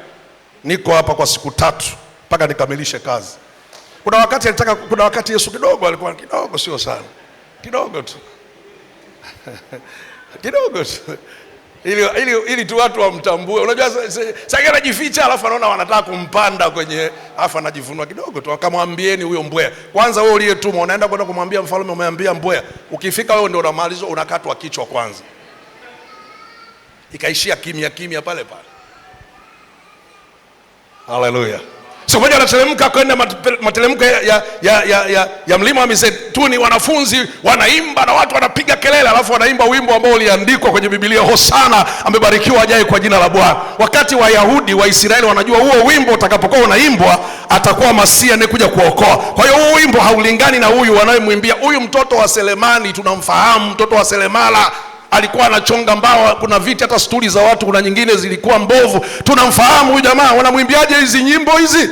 niko hapa kwa siku 3 mpaka nikamilishe kazi. Kuna wakati Yesu alikuwa kidogo, sio sana, kidogo tu kidogo tu, ili tu watu wamtambue. Unajua sasa anajificha, alafu anaona wanataka kumpanda kwenye, alafu anajifunua kidogo tu. Akamwambieni huyo mbwea. Kwanza wewe uliyetuma unaenda kwenda kumwambia mfalme, umeambia mbwea, ukifika wewe ndio unamaliza, unakatwa kichwa kwanza. Ikaishia kimya pale. Haleluya. Siku moja anateremka kwenda matelemko ya mlima wa Mizeituni. Wanafunzi wanaimba na watu wanapiga kelele, alafu wanaimba wimbo ambao uliandikwa kwenye Biblia, Hosana, amebarikiwa ajaye kwa jina la Bwana. Wakati Wayahudi wa Israeli wanajua huo wimbo utakapokuwa unaimbwa atakuwa Masia anayekuja kuokoa. Kwa hiyo huo wimbo haulingani na huyu wanayemwimbia. Huyu mtoto wa Selemani tunamfahamu, mtoto wa Selemala alikuwa anachonga mbao, kuna viti hata stuli za watu kuna nyingine zilikuwa mbovu. Tunamfahamu huyu jamaa. Wanamwimbiaje hizi nyimbo hizi?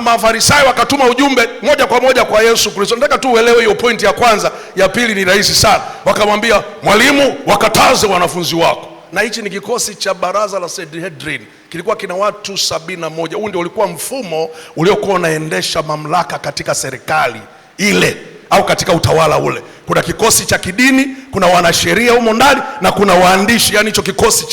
Mafarisayo wakatuma ujumbe moja kwa moja kwa Yesu Kristo. Nataka tu uelewe hiyo pointi ya kwanza. Ya pili ni rahisi sana. Wakamwambia, mwalimu, wakataze wanafunzi wako. Na hichi ni kikosi cha baraza la Sanhedrin, kilikuwa kina watu 71. Huu ndio ulikuwa mfumo uliokuwa unaendesha mamlaka katika serikali ile au katika utawala ule. Kuna kikosi cha kidini, kuna wanasheria humo ndani, na kuna waandishi. Yani hicho kikosi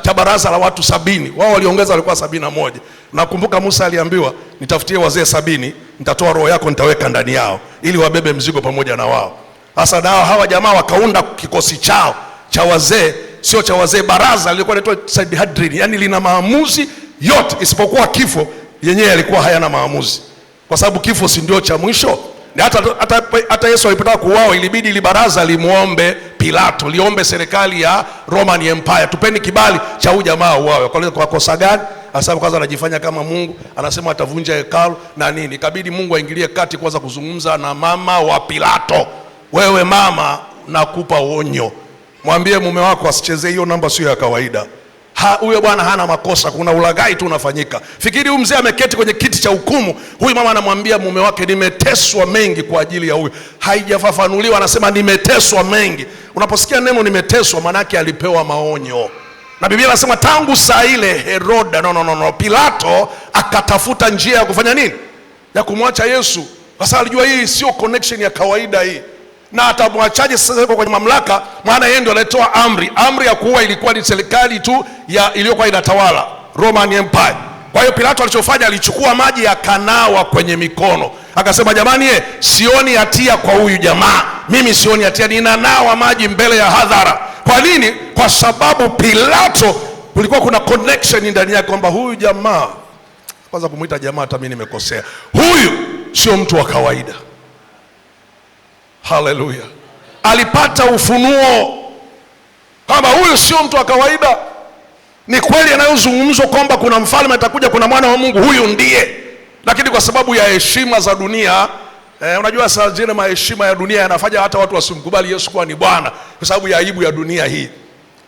cha baraza la watu 70. Wao waliongeza, walikuwa 71. Nakumbuka Musa aliambiwa, nitafutie wazee 70, nitatoa roho yako nitaweka ndani yao ili wabebe mzigo pamoja na wao. Sasa nao hawa jamaa wakaunda kikosi chao cha wazee, sio cha wazee, baraza lilikuwa linaitwa Sanhedrin. Yani lina maamuzi yote isipokuwa kifo, yenyewe yalikuwa hayana maamuzi, kwa sababu kifo si ndio cha mwisho. Hata Yesu alipotaka kuuawa ilibidi ili baraza limuombe Pilato, liombe serikali ya Roman Empire, tupeni kibali cha huyu jamaa uawe. Kwa kosa gani? Asabu kwanza anajifanya kama Mungu, anasema atavunja hekalu na nini. Ikabidi Mungu aingilie kati kwanza kuzungumza na mama wa Pilato. Wewe mama, nakupa onyo, mwambie mume wako asichezee hiyo namba, sio ya kawaida. Huyo bwana hana makosa, kuna ulaghai tu unafanyika. Fikiri huyu mzee ameketi kwenye kiti cha hukumu, huyu mama anamwambia mume wake, nimeteswa mengi kwa ajili ya huyu. Haijafafanuliwa, anasema nimeteswa mengi. Unaposikia neno nimeteswa, maana yake alipewa maonyo. Na Biblia inasema tangu saa ile Herode, Pilato akatafuta njia ya kufanya nini? Ya kumwacha Yesu. Sasa alijua hii sio connection ya kawaida hii. Na atamwachaje sasa yuko kwenye mamlaka? Maana yeye ndio alitoa amri. Amri ya kuua ilikuwa ni serikali tu ya iliyokuwa inatawala, Roman Empire. Kwa hiyo Pilato alichofanya, alichukua maji akanawa kwenye mikono. Akasema, jamani sioni hatia kwa huyu jamaa. Mimi sioni hatia, ninanawa maji mbele ya hadhara. Kwa nini? Kwa sababu Pilato kulikuwa kuna connection ndani yake kwamba huyu jamaa, kwanza kumuita jamaa hata mimi nimekosea. Huyu sio mtu wa kawaida. Haleluya. Alipata ufunuo kwamba huyu sio mtu wa kawaida. Ni kweli anayozungumzwa kwamba kuna mfalme atakuja, kuna mwana wa Mungu, huyu ndiye. Lakini kwa sababu ya heshima za dunia, unajua saa zile heshima ya dunia yanafanya hata watu wasimkubali Yesu kuwa ni Bwana, kwa sababu ya aibu ya dunia hii.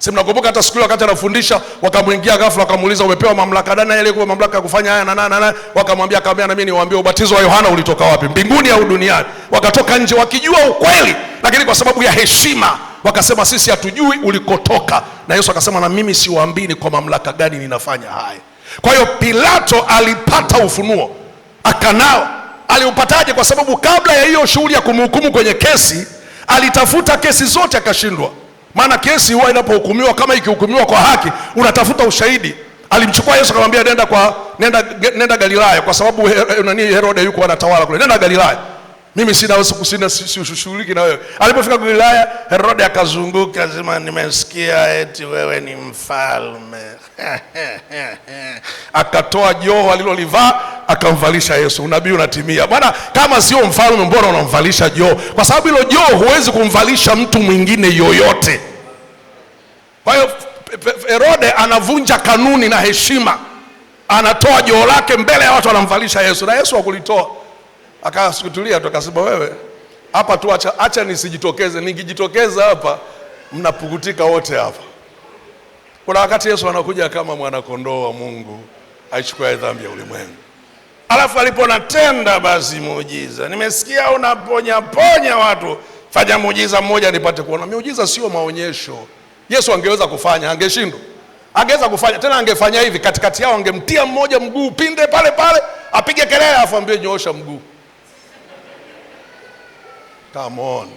Si mnakumbuka hata siku ile wakati anafundisha wakamwingia ghafla wakamuuliza umepewa mamlaka gani? Ile kwa mamlaka ya kufanya haya na wakamwambia akamwambia na mimi niwaambie ubatizo wa Yohana ulitoka wapi? Mbinguni au duniani? Wakatoka nje wakijua ukweli, lakini kwa sababu ya heshima wakasema sisi hatujui ulikotoka. Na Yesu akasema na mimi siwaambii ni kwa mamlaka gani ninafanya haya. Kwa hiyo Pilato alipata ufunuo, akanao. Aliupataje? Kwa sababu kabla ya hiyo shughuli ya kumhukumu kwenye kesi, alitafuta kesi zote akashindwa. Maana kesi huwa inapohukumiwa, kama ikihukumiwa kwa haki, unatafuta ushahidi. Alimchukua Yesu akamwambia nenda Galilaya, kwa sababu Herode yuko anatawala kule. Nenda Galilaya. Mimi sishughuliki na wewe. Alipofika Galilaya, Herode akazunguka akasema nimesikia eti wewe ni mfalme. Akatoa joho alilolivaa akamvalisha Yesu. Unabii unatimia. Bwana, kama sio mfalme mbona unamvalisha joho? Kwa sababu hilo joho huwezi kumvalisha mtu mwingine yoyote. Kwa hiyo Herode anavunja kanuni na heshima. Anatoa joho lake mbele ya watu anamvalisha Yesu. Na Yesu hakulitoa. Akasikutulia tu akasema wewe hapa tu acha nisijitokeze. Nikijitokeza hapa mnapukutika wote hapa. Kuna wakati Yesu anakuja kama mwana kondoo wa Mungu aichukue dhambi ya ulimwengu. Alafu aliponatenda basi muujiza. Nimesikia unaponya watu. Fanya muujiza mmoja nipate kuona. Muujiza sio maonyesho. Yesu angeweza kufanya, angeshindwa. Angeweza kufanya, tena angefanya hivi katikati yao angemtia mmoja mguu pinde pale apige kelele afu ambie nyoosha mguu. Come on.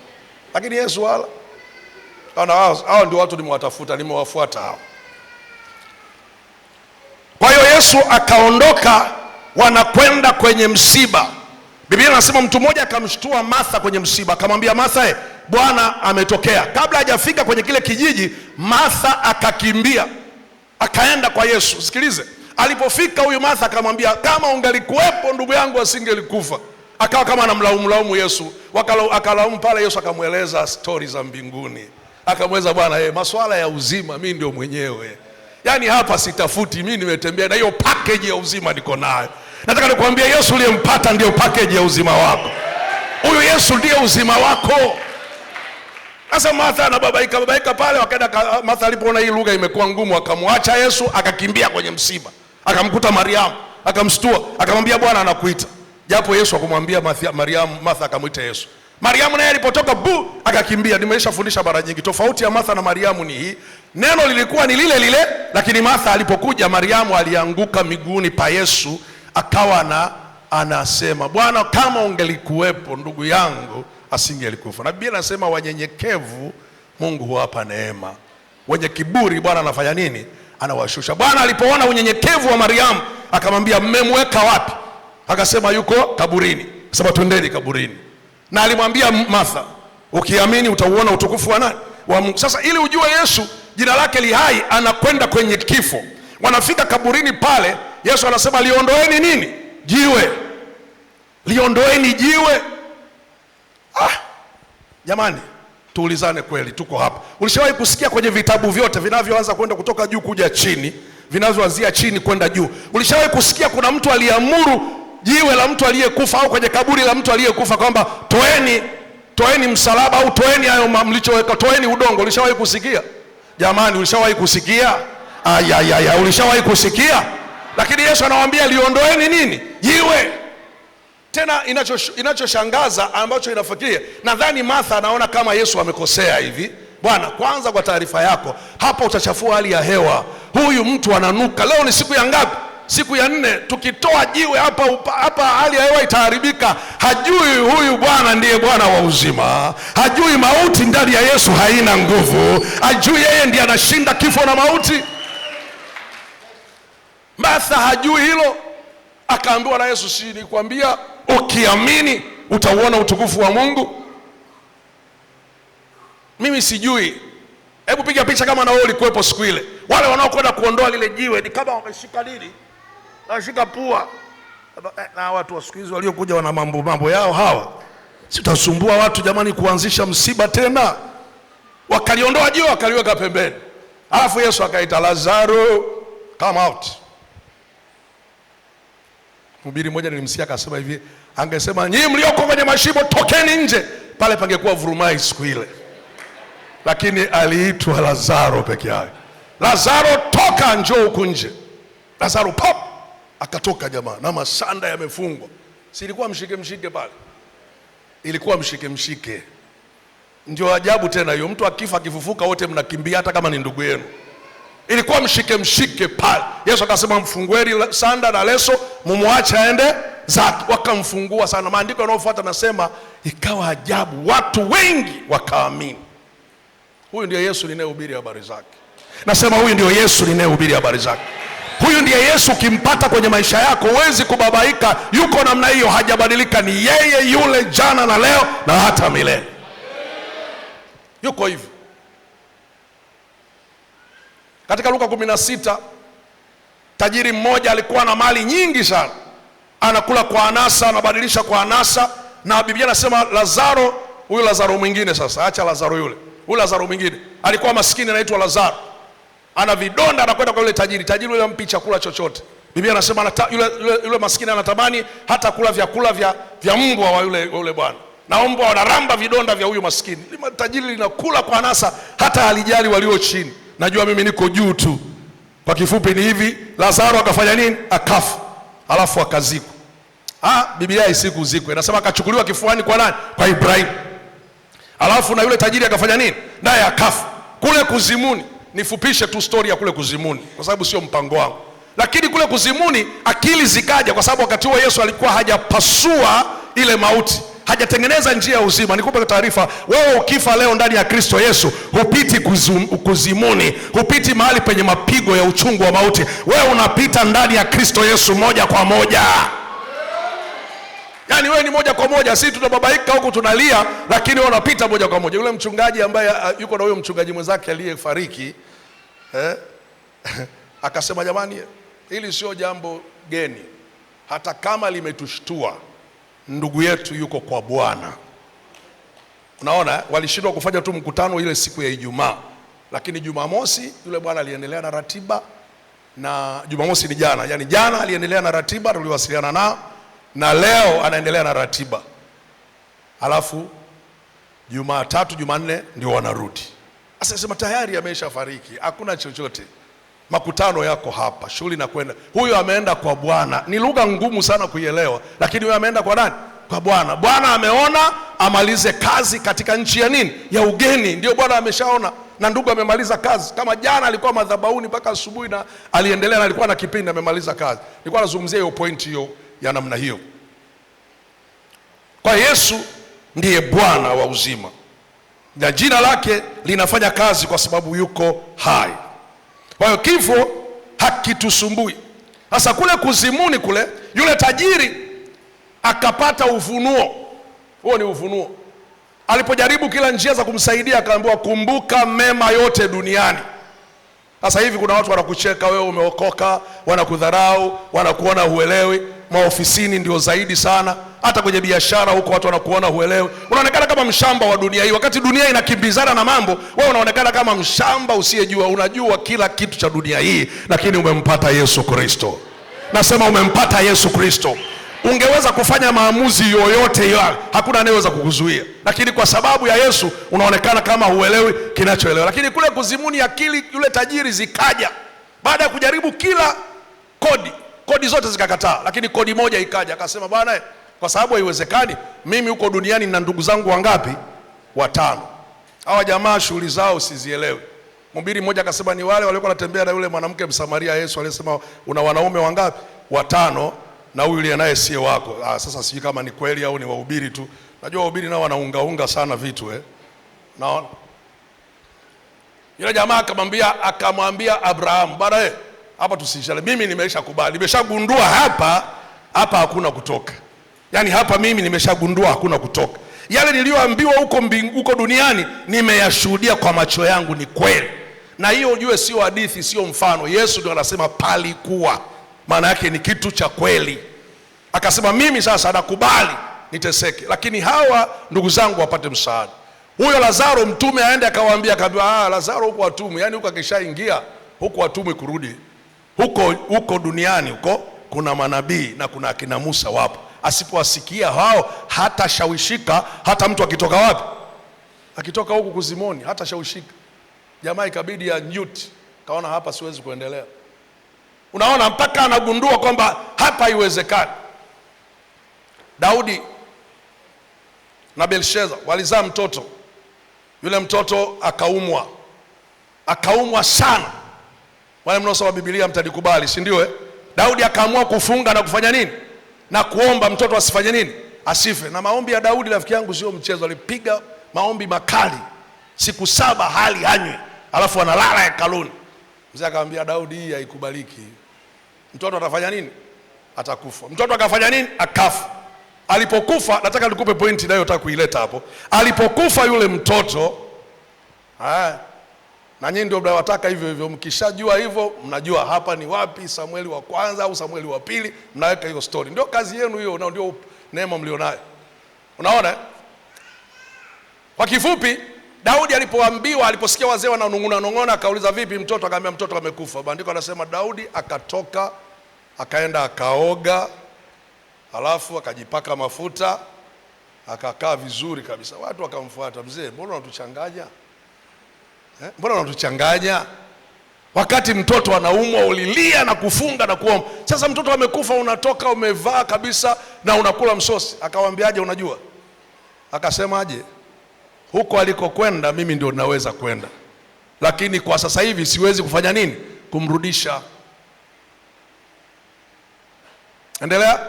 Lakini Yesu wala hao ndio watu nimewatafuta, nimewafuata hao. Kwa hiyo Yesu akaondoka, wanakwenda kwenye msiba. Biblia inasema mtu mmoja akamshtua Martha kwenye msiba, akamwambia Martha, Bwana ametokea. Kabla hajafika kwenye kile kijiji, Martha akakimbia akaenda kwa Yesu. Sikilize, alipofika huyu Martha akamwambia kama ungalikuwepo ndugu yangu asingelikufa. Akawa kama anamlaumu Yesu. Akalaumu pale. Yesu akamweleza stori za mbinguni. Akamweleza Bwana, masuala ya uzima mimi ndio mwenyewe. Yaani hapa sitafuti, mimi nimetembea na hiyo package ya uzima niko nayo. Nataka nikwambie Yesu uliyempata ndio package ya uzima wako. Huyu Yesu ndiye uzima wako. Sasa Martha anababaika pale, wakaenda. Martha alipoona hii lugha imekuwa ngumu akamwacha Yesu akakimbia kwenye msiba. Akamkuta Mariamu, akamshtua, akamwambia Bwana anakuita. Japo Yesu akamwambia Mariamu, Martha akamwita Yesu. Mariamu naye alipotoka akakimbia. Nimeshafundisha mara nyingi. Tofauti ya Martha na Mariamu ni hii. Neno lilikuwa ni lile, lakini Martha alipokuja, Mariamu alianguka miguuni pa Yesu, akawa anasema Bwana, kama ungelikuwepo ndugu yangu asingelikufa. Na Biblia inasema wanyenyekevu Mungu huwapa neema. Wenye kiburi Bwana anafanya nini? Anawashusha. Bwana alipoona unyenyekevu wa Mariamu akamwambia mmemweka wapi? Akasema yuko kaburini. Sema twendeni kaburini. Na alimwambia Martha, ukiamini utauona utukufu wa nani? Wa Mungu. Sasa ili ujue Yesu jina lake li hai, anakwenda kwenye kifo. Wanafika kaburini pale, Yesu anasema liondoeni nini? Jiwe. Liondoeni jiwe. Jamani, tuulizane kweli, tuko hapa. Ulishawahi kusikia kwenye vitabu vyote vinavyoanza kwenda kutoka juu kuja chini, vinavyoanzia chini kwenda juu, ulishawahi kusikia kuna mtu aliamuru jiwe la mtu aliyekufa au kwenye kaburi la mtu aliyekufa kwamba toeni msalaba au toeni hayo mlichoweka, toeni udongo? Ulishawahi kusikia? Jamani, ulishawahi kusikia? Ulishawahi kusikia? Lakini Yesu anawaambia liondoeni nini? Jiwe. Tena inachoshangaza ambacho inafikiria, nadhani Martha anaona kama Yesu amekosea hivi. Bwana, kwanza kwa taarifa yako, hapa utachafua hali ya hewa. Huyu mtu ananuka. Leo ni siku ya ngapi? Siku ya 4. Tukitoa jiwe hapa hali ya hewa itaharibika. Hajui huyu Bwana ndiye Bwana wa uzima. Hajui mauti ndani ya Yesu haina nguvu. Hajui yeye ndiye anashinda kifo na mauti. Martha hajui hilo. Akaambiwa na Yesu, si nikwambia ukiamini utauona utukufu wa Mungu? Mimi sijui. Hebu piga picha kama na wewe ulikuwepo siku ile. Wale wanaokwenda kuondoa lile jiwe ni kama wameshika nini? Wameshika pua. Na watu wa siku hizo waliokuja wana mambo yao hawa. Si utasumbua watu jamani kuanzisha msiba tena. Wakaliondoa jiwe wakaliweka pembeni. Alafu Yesu akaita Lazaro, come out. Mhubiri mmoja nilimsikia akasema hivi, angesema nyinyi mlioko kwenye mashimo tokeni nje, pale pangekuwa vurumai siku ile. lakini aliitwa Lazaro peke yake. Lazaro, toka, njoo huku nje. Lazaro pop, akatoka jamaa, na masanda yamefungwa. Si ilikuwa mshike pale? Ilikuwa mshike. Ndio ajabu tena hiyo, mtu akifa akifufuka wote mnakimbia hata kama ni ndugu yenu. Ilikuwa mshike pale. Yesu akasema mfungueni sanda na leso, mumwache aende zake. Wakamfungua sana. Maandiko yanayofuata nasema ikawa ajabu, watu wengi wakaamini. Huyu ndiye Yesu ninayehubiri habari zake. Nasema huyu ndio Yesu ninayehubiri habari zake. Huyu ndiye Yesu, ukimpata kwenye maisha yako huwezi kubabaika. Yuko namna hiyo, hajabadilika, ni yeye yule jana na leo na hata milele. Yuko hivyo. Katika Luka 16, tajiri mmoja alikuwa na mali nyingi sana. Anakula kwa anasa, anabadilisha kwa anasa, na Biblia nasema Lazaro, huyu Lazaro mwingine sasa, acha Lazaro yule. Huyu Lazaro mwingine alikuwa maskini, anaitwa Lazaro. Ana vidonda, anakwenda kwa yule tajiri. Tajiri yule ampi chakula chochote. Biblia nasema yule maskini anatamani hata kula vyakula vya mbwa wa yule bwana. Na mbwa wanaramba vidonda vya huyu maskini. Tajiri linakula kwa anasa, hata alijali walio chini. Najua mimi niko juu tu. Kwa kifupi ni hivi, Lazaro akafanya nini? Akafa. Alafu akazikwa. Biblia isikuzikwe. Inasema akachukuliwa kifuani kwa nani? Kwa Ibrahimu. Alafu na yule tajiri akafanya nini? Naye akafa. Kule kuzimuni, nifupishe tu story ya kule kuzimuni kwa sababu sio mpango wangu. Lakini kule kuzimuni akili zikaja, kwa sababu wakati huo Yesu alikuwa hajapasua ile mauti, hajatengeneza njia ya uzima. Nikupe taarifa, wewe ukifa leo ndani ya Kristo Yesu, hupiti kuzimuni, hupiti mahali penye mapigo ya uchungu wa mauti. Wewe unapita ndani ya Kristo Yesu moja kwa moja. Yaani wewe ni moja kwa moja, sisi tunababaika huku tunalia, lakini wewe unapita moja kwa moja. Yule mchungaji ambaye yuko na huyo mchungaji mwenzake aliyefariki, akasema jamani, hili sio jambo geni. Hata kama limetushtua, ndugu yetu yuko kwa Bwana. Unaona, walishindwa kufanya tu mkutano ile siku ya Ijumaa, lakini Jumamosi yule bwana aliendelea na ratiba, na Jumamosi ni jana, yani jana aliendelea na ratiba, tuliwasiliana nao, na leo anaendelea na ratiba. Alafu Jumatatu, Jumanne ndio wanarudi. Sasa sema tayari ameshafariki, hakuna chochote. Makutano yako hapa, shughuli na kwenda. Huyo ameenda kwa Bwana. Ni lugha ngumu sana kuielewa, lakini huyo ameenda kwa nani? Kwa Bwana. Bwana ameona amalize kazi katika nchi ya nini? Ya ugeni. Ndio Bwana ameshaona, na ndugu amemaliza kazi. Kama jana alikuwa madhabahuni mpaka asubuhi na aliendelea, na alikuwa na kipindi, amemaliza kazi. Nilikuwa nazungumzia hiyo point hiyo ya namna hiyo. Kwa Yesu ndiye Bwana wa uzima, na jina lake linafanya kazi kwa sababu yuko hai. Kwa hiyo kifo hakitusumbui. Sasa kule kuzimuni kule, yule tajiri akapata ufunuo. Huo ni ufunuo. Alipojaribu kila njia za kumsaidia, akaambiwa kumbuka mema yote duniani. Sasa hivi kuna watu wanakucheka wewe umeokoka, wanakudharau, wanakuona huelewi. Maofisini ndio zaidi sana, hata kwenye biashara huko watu wanakuona huelewi. Unaonekana kama mshamba wa dunia hii, wakati dunia inakimbizana na mambo. Wewe unaonekana kama mshamba usiyejua. Unajua kila kitu cha dunia hii, lakini umempata Yesu Kristo. Nasema umempata Yesu Kristo. Ungeweza kufanya maamuzi yoyote ya, hakuna anayeweza kukuzuia, lakini kwa sababu ya Yesu unaonekana kama huelewi kinachoelewa. Lakini kule kuzimuni akili yule tajiri zikaja, baada ya kujaribu kila kodi zote zikakataa, lakini kodi moja ikaja. Akasema bwana, kwa sababu haiwezekani, mimi huko duniani na ndugu zangu wangapi? 5. Hawa jamaa shughuli zao sizielewi. Mhubiri mmoja akasema ni wale waliokuwa wanatembea na yule mwanamke Msamaria. Yesu alisema una wanaume wangapi? 5, na huyu naye sie wako. Sasa sijui kama ni kweli au ni wahubiri tu. Najua wahubiri nao wanaungaunga sana vitu naona. Yule jamaa akamwambia Abraham, bwana hapa tusishale, mimi nimeshakubali, nimeshagundua hapa hakuna kutoka. Yaani hapa mimi nimeshagundua hakuna kutoka. Yale niliyoambiwa huko duniani nimeyashuhudia kwa macho yangu, ni kweli. Na hiyo ujue sio hadithi, sio mfano. Yesu ndio anasema palikuwa. Maana yake ni kitu cha kweli. Akasema mimi sasa nakubali niteseke, lakini hawa ndugu zangu wapate msaada. Huyo Lazaro mtume aende akawaambia, Lazaro huko atumwi. Yaani huko akishaingia huko atumwi kurudi. Huko duniani huko kuna manabii na kuna akina Musa wapo. Asipowasikia hao hata shawishika, hata mtu akitoka wapi? akitoka huku kuzimoni hata shaushika. Jamaa ikabidi ya nyuti, kaona hapa siwezi kuendelea. Unaona, mpaka anagundua kwamba hapa haiwezekani. Daudi na Belshaza walizaa mtoto. Yule mtoto akaumwa sana. Wale mnaosoma Biblia mtanikubali, si ndio? Daudi akaamua kufunga na kufanya nini? Na kuomba mtoto asifanye nini? Asife. Na maombi ya Daudi, rafiki yangu, sio mchezo. Alipiga maombi makali, siku 7 hali hanywi, alafu analala hekaluni. Mzee akamwambia Daudi, hii haikubaliki. Mtoto atafanya nini? Atakufa. Mtoto akafanya nini? Akafa. Alipokufa, nataka nikupe pointi nayo nataka kuileta hapo. Alipokufa yule mtoto, na nyinyi ndio mnawataka hivyo hivyo. Mkishajua hivyo, mnajua hapa ni wapi, Samueli wa kwanza au Samueli wa pili, mnaweka hiyo story. Ndio kazi yenu hiyo, na ndio neema mlionayo. Unaona? Kwa kifupi, Daudi aliposikia wazee wananong'ona, akauliza vipi mtoto? Akamwambia mtoto amekufa. Maandiko anasema Daudi akatoka, akaenda akaoga, alafu akajipaka mafuta, akakaa vizuri kabisa. Watu wakamfuata, mzee, mbona unatuchanganya? Mbona unatuchanganya? Wakati mtoto anaumwa ulilia na kufunga na kuomba. Sasa mtoto amekufa, unatoka umevaa kabisa na unakula msosi. Akamwambiaje unajua? Akasemaje? Huko alikokwenda mimi ndio naweza kwenda, lakini kwa sasa hivi siwezi kufanya nini? Kumrudisha. Endelea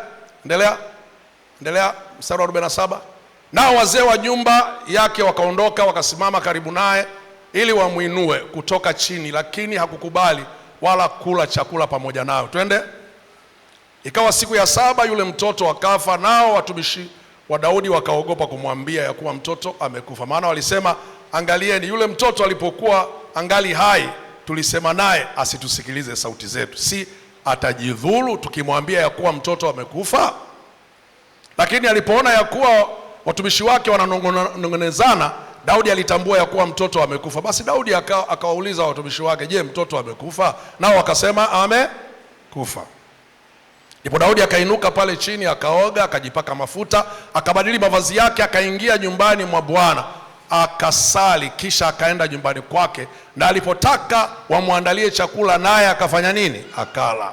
mstari wa 47. Nao wazee wa nyumba yake wakaondoka, wakasimama karibu naye ili wamuinue kutoka chini, lakini hakukubali wala kula chakula pamoja nao. Twende. Ikawa siku ya 7 yule mtoto akafa, nao watumishi wa Daudi wakaogopa kumwambia ya kuwa mtoto amekufa, maana walisema, angalieni, yule mtoto alipokuwa angali hai tulisema naye asitusikilize sauti zetu, si atajidhuru tukimwambia ya kuwa mtoto amekufa? Lakini alipoona ya kuwa watumishi wake wananong'onezana, Daudi alitambua ya kuwa mtoto amekufa. Basi Daudi akawauliza watumishi wake, je, mtoto amekufa? Nao wakasema amekufa. Ndipo Daudi akainuka pale chini, akaoga, akajipaka mafuta, akabadili mavazi yake, akaingia nyumbani mwa Bwana, akasali, kisha akaenda nyumbani kwake, na alipotaka wamwandalie chakula, naye akafanya nini? Akala.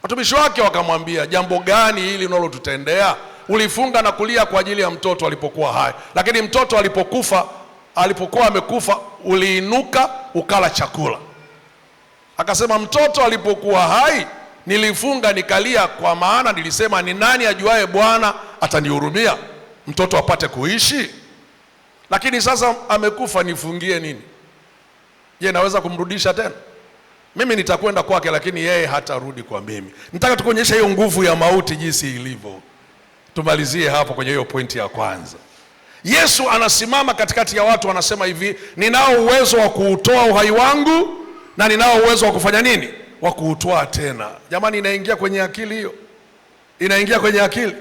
Watumishi wake wakamwambia, jambo gani hili unalotutendea? Ulifunga na kulia kwa ajili ya mtoto alipokuwa hai, lakini mtoto alipokuwa amekufa uliinuka ukala chakula. Akasema, mtoto alipokuwa hai nilifunga nikalia, kwa maana nilisema, ni nani ajuaye Bwana atanihurumia mtoto apate kuishi? Lakini sasa amekufa, nifungie nini? Je, naweza kumrudisha tena? Mimi nitakwenda kwake, lakini yeye hatarudi kwa mimi. Nataka tukuonyesha hiyo nguvu ya mauti jinsi ilivyo. Tumalizie hapo kwenye hiyo pointi ya kwanza. Yesu anasimama katikati ya watu, anasema hivi, ninao uwezo wa kuutoa uhai wangu na ninao uwezo wa kufanya nini? Wa kuutoa tena. Jamani, inaingia kwenye akili hiyo? Inaingia kwenye akili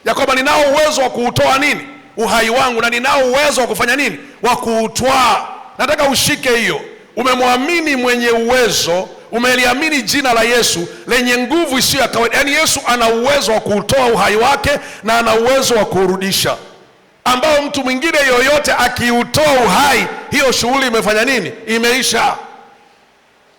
ya kwamba ninao uwezo wa kuutoa nini? Uhai wangu, na ninao uwezo wa kufanya nini? Wa kuutoa. Nataka ushike hiyo. Umemwamini mwenye uwezo, umeliamini jina la Yesu lenye nguvu isiyo ya kawaida. Yaani Yesu ana uwezo wa kuutoa uhai wake na ana uwezo wa kurudisha, ambao mtu mwingine yoyote akiutoa uhai, hiyo shughuli imefanya nini? Imeisha.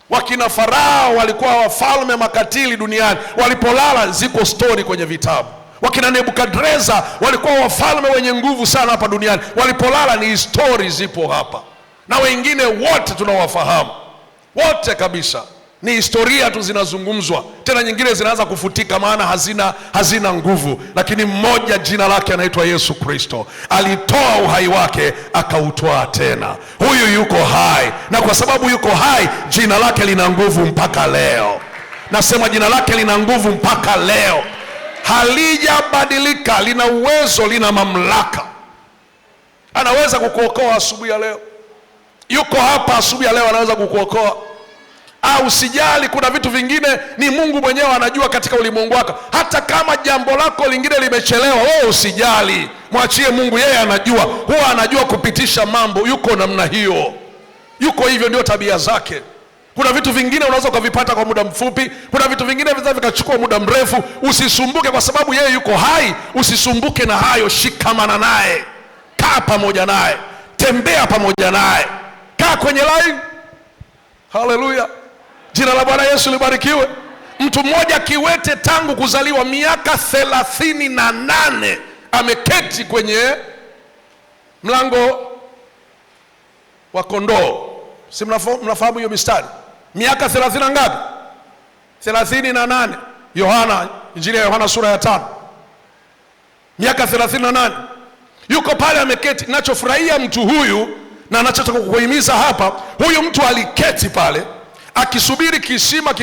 Wakina Farao walikuwa wafalme makatili duniani, walipolala ziko story kwenye vitabu. Wakina Nebukadreza walikuwa wafalme wenye nguvu sana hapa duniani, walipolala ni story zipo hapa. Na wengine wote tunawafahamu, wote kabisa, ni historia tu zinazungumzwa, tena nyingine zinaanza kufutika maana hazina nguvu. Lakini mmoja jina lake anaitwa Yesu Kristo, alitoa uhai wake akautoa tena. Huyu yuko hai, na kwa sababu yuko hai jina lake lina nguvu mpaka leo. Nasema jina lake lina nguvu mpaka leo, halijabadilika, lina uwezo, lina mamlaka. Anaweza kukuokoa asubuhi ya leo. Yuko hapa asubuhi ya leo, anaweza kukuokoa. Au usijali, kuna vitu vingine ni Mungu mwenyewe anajua katika ulimwengu wako. Hata kama jambo lako lingine limechelewa, wewe usijali, mwachie Mungu, yeye anajua. Huwa anajua kupitisha mambo, yuko namna hiyo, yuko hivyo, ndio tabia zake. Kuna vitu vingine unaweza ukavipata kwa muda mfupi, kuna vitu vingine vinaweza vikachukua muda mrefu. Usisumbuke kwa sababu yeye yuko hai, usisumbuke na hayo, shikamana naye, kaa kaa pamoja naye, tembea pamoja naye, kaa kwenye line. Haleluya, jina la Bwana Yesu libarikiwe. Mtu mmoja kiwete tangu kuzaliwa, miaka 38 ameketi kwenye mlango wa kondoo. Si mnafahamu hiyo mistari? Miaka 30 ngapi? 38. Yohana, Injili ya Yohana sura ya 5. Miaka 38 yuko pale ameketi. Ninachofurahia mtu huyu na nachotaka kukuhimiza hapa, huyu mtu aliketi pale akisubiri kisima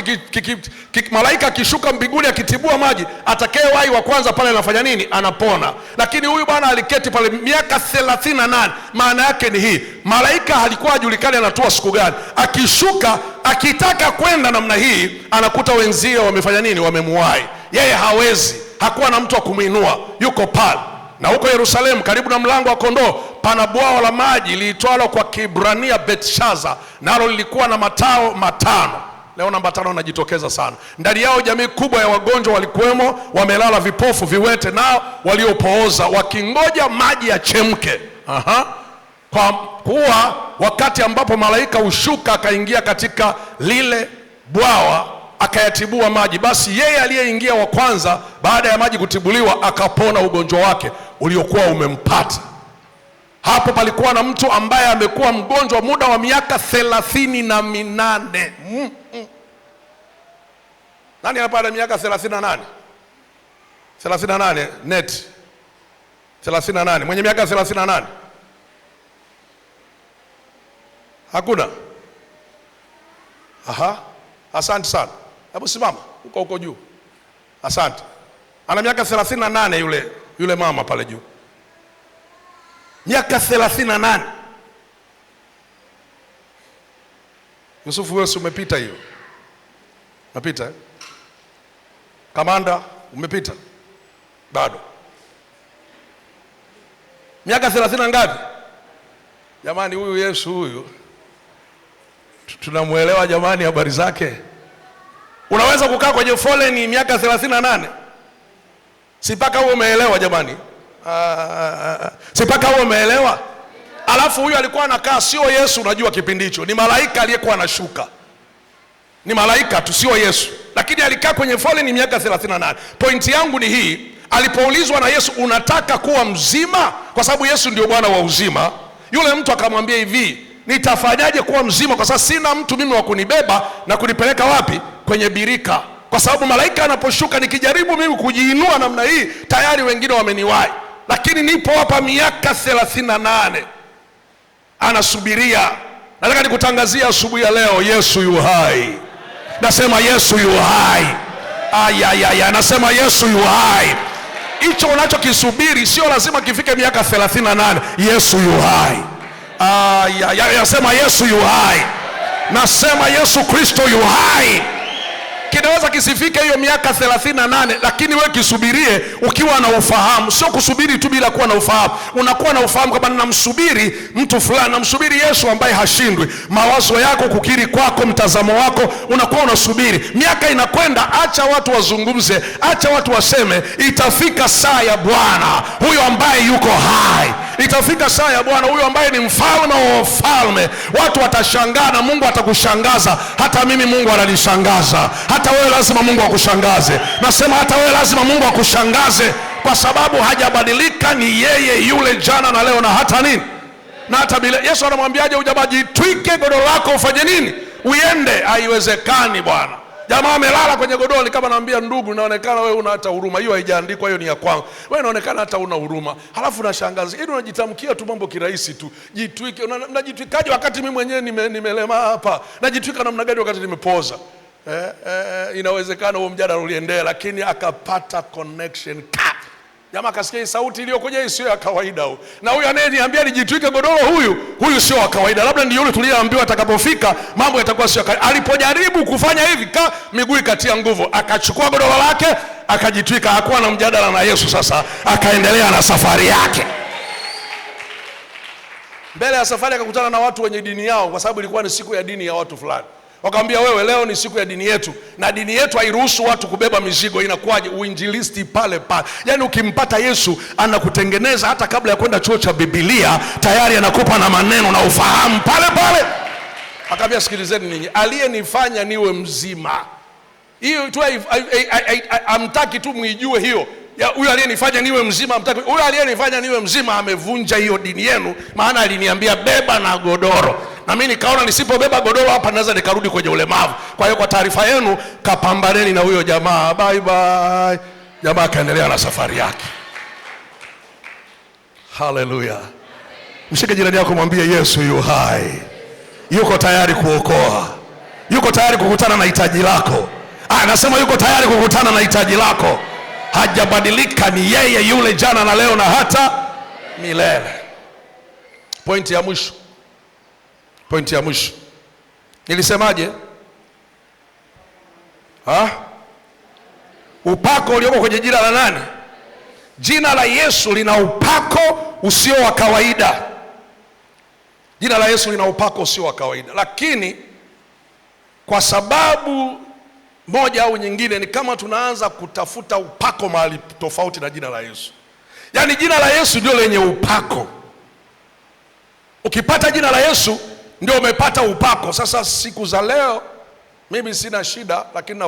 malaika akishuka mbinguni akitibua maji, atakayewahi wa kwanza pale anafanya nini? Anapona. Lakini huyu bwana aliketi pale miaka 38. Maana yake ni hii, malaika alikuwa hajulikani anatoa siku gani. Akishuka akitaka kwenda namna hii, anakuta wenzio wamefanya nini? Wamemuwahi. Yeye hawezi, hakuwa na mtu wa kumuinua, yuko pale. Na huko Yerusalemu karibu na mlango wa kondoo pana bwawa la maji liitwalo kwa Kiebrania Bethesda, nalo lilikuwa na matao 5. Leo namba 5 inajitokeza sana. Ndani yao jamii kubwa ya wagonjwa walikuwemo, wamelala, vipofu, viwete, nao waliopooza, wakingoja maji yachemke. Kwa kuwa wakati ambapo malaika hushuka akaingia katika lile bwawa akayatibua maji, basi yeye aliyeingia wa kwanza baada ya maji kutibuliwa akapona ugonjwa wake uliokuwa umempata. Hapo palikuwa na mtu ambaye amekuwa mgonjwa muda wa miaka 38. Nani anapata miaka 38? 38 net 38. Mwenye miaka 38? Hakuna? Asante sana. Hebu simama huko juu. Asante. Ana miaka 38 yule mama pale juu. Miaka 38. Yusufu, wewe umepita hiyo. Unapita eh? Kamanda, umepita? Bado. Miaka 30 ngapi? Jamani, huyu Yesu huyu tunamuelewa jamani, habari zake. Unaweza kukaa kwenye foleni miaka 38? Sipaka huo umeelewa jamani. Sipaka huo umeelewa. Alafu huyu alikuwa anakaa, sio Yesu. Unajua kipindi hicho ni malaika aliyekuwa anashuka, ni malaika tu, sio Yesu. Lakini alikaa kwenye foleni miaka 38. Pointi yangu ni hii, alipoulizwa na Yesu, unataka kuwa mzima? Kwa sababu Yesu ndio Bwana wa uzima. Yule mtu akamwambia hivi, nitafanyaje kuwa mzima kwa sababu sina mtu mimi wa kunibeba na kunipeleka wapi? Kwenye birika. Kwa sababu malaika anaposhuka, nikijaribu mimi kujiinua namna hii, tayari wengine wameniwahi. Lakini nipo hapa miaka 38 anasubiria. Nataka nikutangazia asubuhi ya leo, Yesu yu hai. Nasema Yesu yu hai. Nasema Yesu yu hai. Hicho unachokisubiri sio lazima kifike miaka 38. Yesu yu hai. Nasema Yesu yu hai. Nasema Yesu Kristo yu hai. Kinaweza kisifike hiyo miaka 38, lakini wewe kisubirie ukiwa na ufahamu. Sio kusubiri tu bila kuwa na ufahamu. Unakuwa na ufahamu kwamba ninamsubiri mtu fulani, namsubiri Yesu ambaye hashindwi. Mawazo yako, kukiri kwako, mtazamo wako, unakuwa unasubiri. Miaka inakwenda, acha watu wazungumze, acha watu waseme. Itafika saa ya Bwana huyo ambaye yuko hai. Itafika saa ya Bwana huyo ambaye ni mfalme wa wafalme. Watu watashangaa na Mungu atakushangaza. Hata mimi Mungu ananishangaza. Hata wewe lazima Mungu akushangaze. Nasema hata wewe lazima Mungu akushangaze, kwa sababu hajabadilika, ni yeye yule jana na leo na hata nini? Na hata bila. Yesu anamwambiaje ujamaa? Jitwike godoro lako ufanye nini? Uende. Haiwezekani bwana. Jamaa amelala kwenye godoro, ni kama naambia ndugu, inaonekana wewe una hata huruma. Hiyo haijaandikwa, hiyo ni ya kwangu. Wewe inaonekana hata una huruma. Halafu unashangaza. Ili unajitamkia tu mambo kirahisi tu. Jitwike. Unajitwikaje wakati mimi mwenyewe nimelema hapa? Najitwika namna gani wakati nimepoza? Inawezekana huo mjadala uliendelea, lakini akapata connection. Jamaa akasikia sauti iliyokuja, sio ya kawaida huyo. Na huyu anayeniambia nijitwike godoro, huyu sio wa kawaida. Labda ndio yule tuliyeambiwa atakapofika mambo yatakuwa sio kawaida. Alipojaribu kufanya hivi, miguu ikatia nguvu, akachukua godoro lake, akajitwika. Hakuwa na mjadala na Yesu. Sasa akaendelea na safari yake. Mbele ya safari akakutana na watu wenye dini yao, kwa sababu ilikuwa ni siku ya dini ya watu fulani. Wakamwambia, wewe leo ni siku ya dini yetu, na dini yetu hairuhusu watu kubeba mizigo. Inakuwaje? Uinjilisti pale pale. Yaani ukimpata Yesu anakutengeneza hata kabla ya kwenda chuo cha Biblia, tayari anakupa na maneno na ufahamu pale pale. Akamwambia, sikilizeni ninyi, aliyenifanya niwe mzima. Hiyo tu amtaki tu muijue hiyo. Huyo aliyenifanya niwe mzima amtaki. Huyo aliyenifanya niwe mzima amevunja hiyo dini yenu, maana aliniambia beba na godoro. Na mimi nikaona nisipobeba godoro hapa naweza nikarudi kwenye ulemavu. Kwa hiyo kwa taarifa yenu, kapambaneni na huyo jamaa. Bye bye. Jamaa akaendelea na safari yake. Haleluya. Mshike jirani yako, mwambie Yesu yu hai. Yuko tayari kuokoa. Yuko tayari kukutana na hitaji lako. Anasema yuko tayari kukutana na hitaji lako. Hajabadilika, ni yeye yule jana na leo na hata milele. Pointi ya mwisho. Nilisemaje? Upako ulioko kwenye jina la nani? Jina la Yesu lina upako usio wa kawaida. Jina la Yesu lina upako usio wa kawaida, lakini kwa sababu moja au nyingine ni kama tunaanza kutafuta upako mahali tofauti na jina la Yesu. Yaani jina la Yesu ndio lenye upako. Ukipata jina la Yesu ndio umepata upako. Sasa siku za leo mimi sina shida, lakini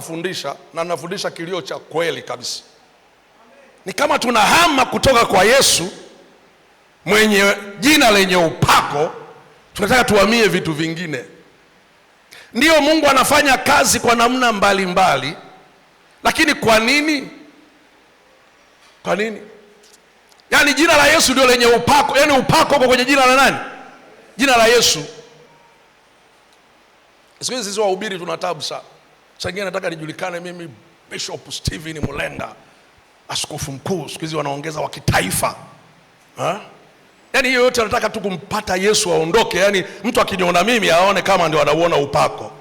nafundisha kilio cha kweli kabisa. Ni kama tunahama kutoka kwa Yesu mwenye jina lenye upako, tunataka tuhamie vitu vingine. Ndiyo, Mungu anafanya kazi kwa namna mbalimbali, lakini kwa nini? Yaani jina la Yesu ndio lenye upako. Yaani upako uko kwenye jina la nani? Jina la Yesu. Siku hizi sisi wahubiri tuna tabu sana. Sasa nataka nijulikane mimi Bishop Steven Mulenga, askofu mkuu. Siku hizi wanaongeza wa kitaifa. Yaani hiyo yote anataka tu kumpata Yesu aondoke. Yaani mtu akiniona mimi aone kama ndio anauona upako.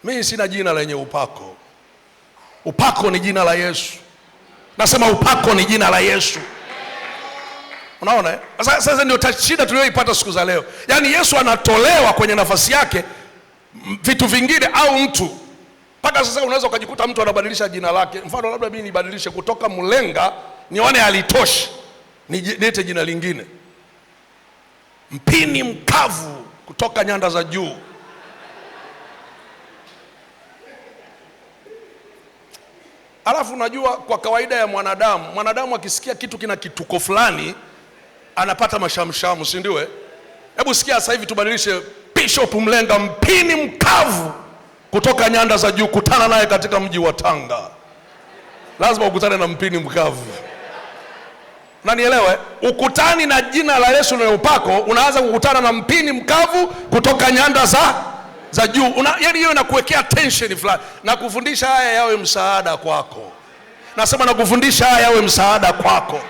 Mimi sina jina lenye upako. Upako ni jina la Yesu. Nasema upako ni jina la Yesu. Unaona? Sasa ndio shida tuliyoipata siku za leo. Yaani Yesu anatolewa kwenye nafasi yake vitu vingine au mtu. Mpaka sasa unaweza ukajikuta mtu anabadilisha jina lake. Mfano labda mimi nibadilishe kutoka Mulenga nione alitoshi, niite jina lingine. Mpini mkavu kutoka nyanda za juu. Alafu unajua kwa kawaida ya mwanadamu akisikia kitu kina kituko fulani anapata mashamshamu, si ndio? Hebu sikia sasa hivi tubadilishe Bishop Mulenga, mpini mkavu kutoka nyanda za juu. Kutana naye katika mji wa Tanga, lazima ukutane na mpini mkavu. Unanielewa? Ukutani na jina la Yesu na upako, unaanza kukutana na mpini mkavu kutoka nyanda za juu. Yaani hiyo inakuwekea tension fulani. Na kufundisha haya yawe msaada kwako. Nasema na kufundisha haya yawe msaada kwako.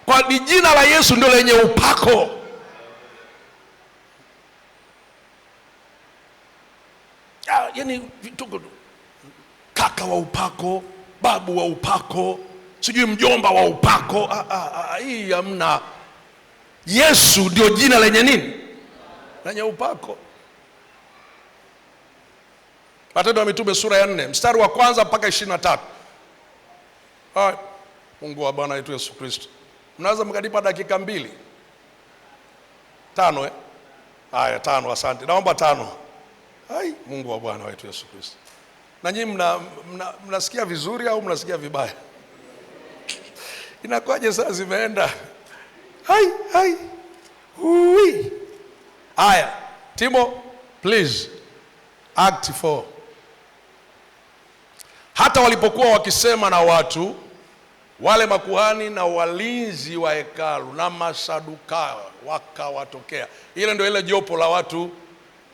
Kwa ni jina la Yesu ndio lenye upako. Yaani kaka wa upako, babu wa upako, sijui mjomba wa upako. Hii hamna. Yesu ndio jina lenye nini? Lenye upako. Matendo ya Mitume sura ya 4 mstari wa 1 mpaka 23. Mungu wa Bwana wetu Yesu Kristo. Mnaweza mkanipa dakika 2? 5 Haya 5, asante. Naomba 5. Mungu wa Bwana wetu Yesu Kristo. Na nyinyi mnasikia vizuri au mnasikia vibaya? Inakuwaje saa zimeenda? Haya, Timo, please. Act 4. Hata walipokuwa wakisema na watu, wale makuhani na walinzi wa hekalu na Masadukayo wakawatokea. Ile ndio ile jopo la watu,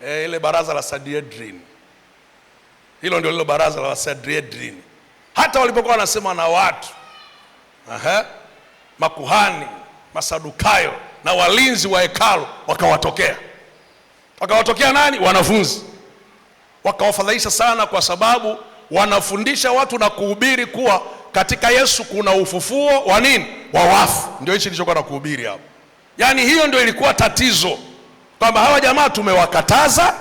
ile baraza la Sanhedrin. Hilo ndio ile baraza la Sanhedrin. Hata walipokuwa wanasema na watu, makuhani, Masadukayo na walinzi wa hekalu wakawatokea. Wakawatokea nani? Wanafunzi. Wakawafadhaisha sana kwa sababu wanafundisha watu na kuhubiri kuwa katika Yesu kuna ufufuo wa nini? Wa wafu. Ndio hichi nilichokuwa na kuhubiri hapo. Yaani hiyo ndio ilikuwa tatizo, kwamba hawa jamaa tumewakataza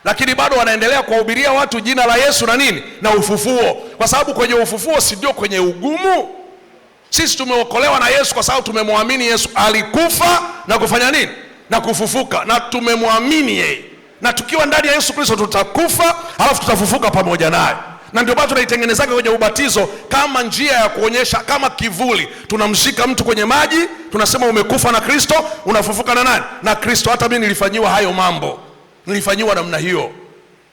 lakini bado wanaendelea kuwahubiria watu jina la Yesu na nini? Na ufufuo. Kwa sababu kwenye ufufuo si ndio kwenye ugumu? Sisi tumeokolewa na Yesu kwa sababu tumemwamini Yesu alikufa na kufanya nini? Na kufufuka, na tumemwamini yeye. Na tukiwa ndani ya Yesu Kristo tutakufa, halafu tutafufuka pamoja naye. Na ndio bado tunaitengenezaga kwenye ubatizo kama njia ya kuonyesha, kama kivuli. Tunamshika mtu kwenye maji, tunasema umekufa na Kristo, unafufuka na nani? Na Kristo. Hata mimi nilifanyiwa hayo mambo, nilifanyiwa namna hiyo.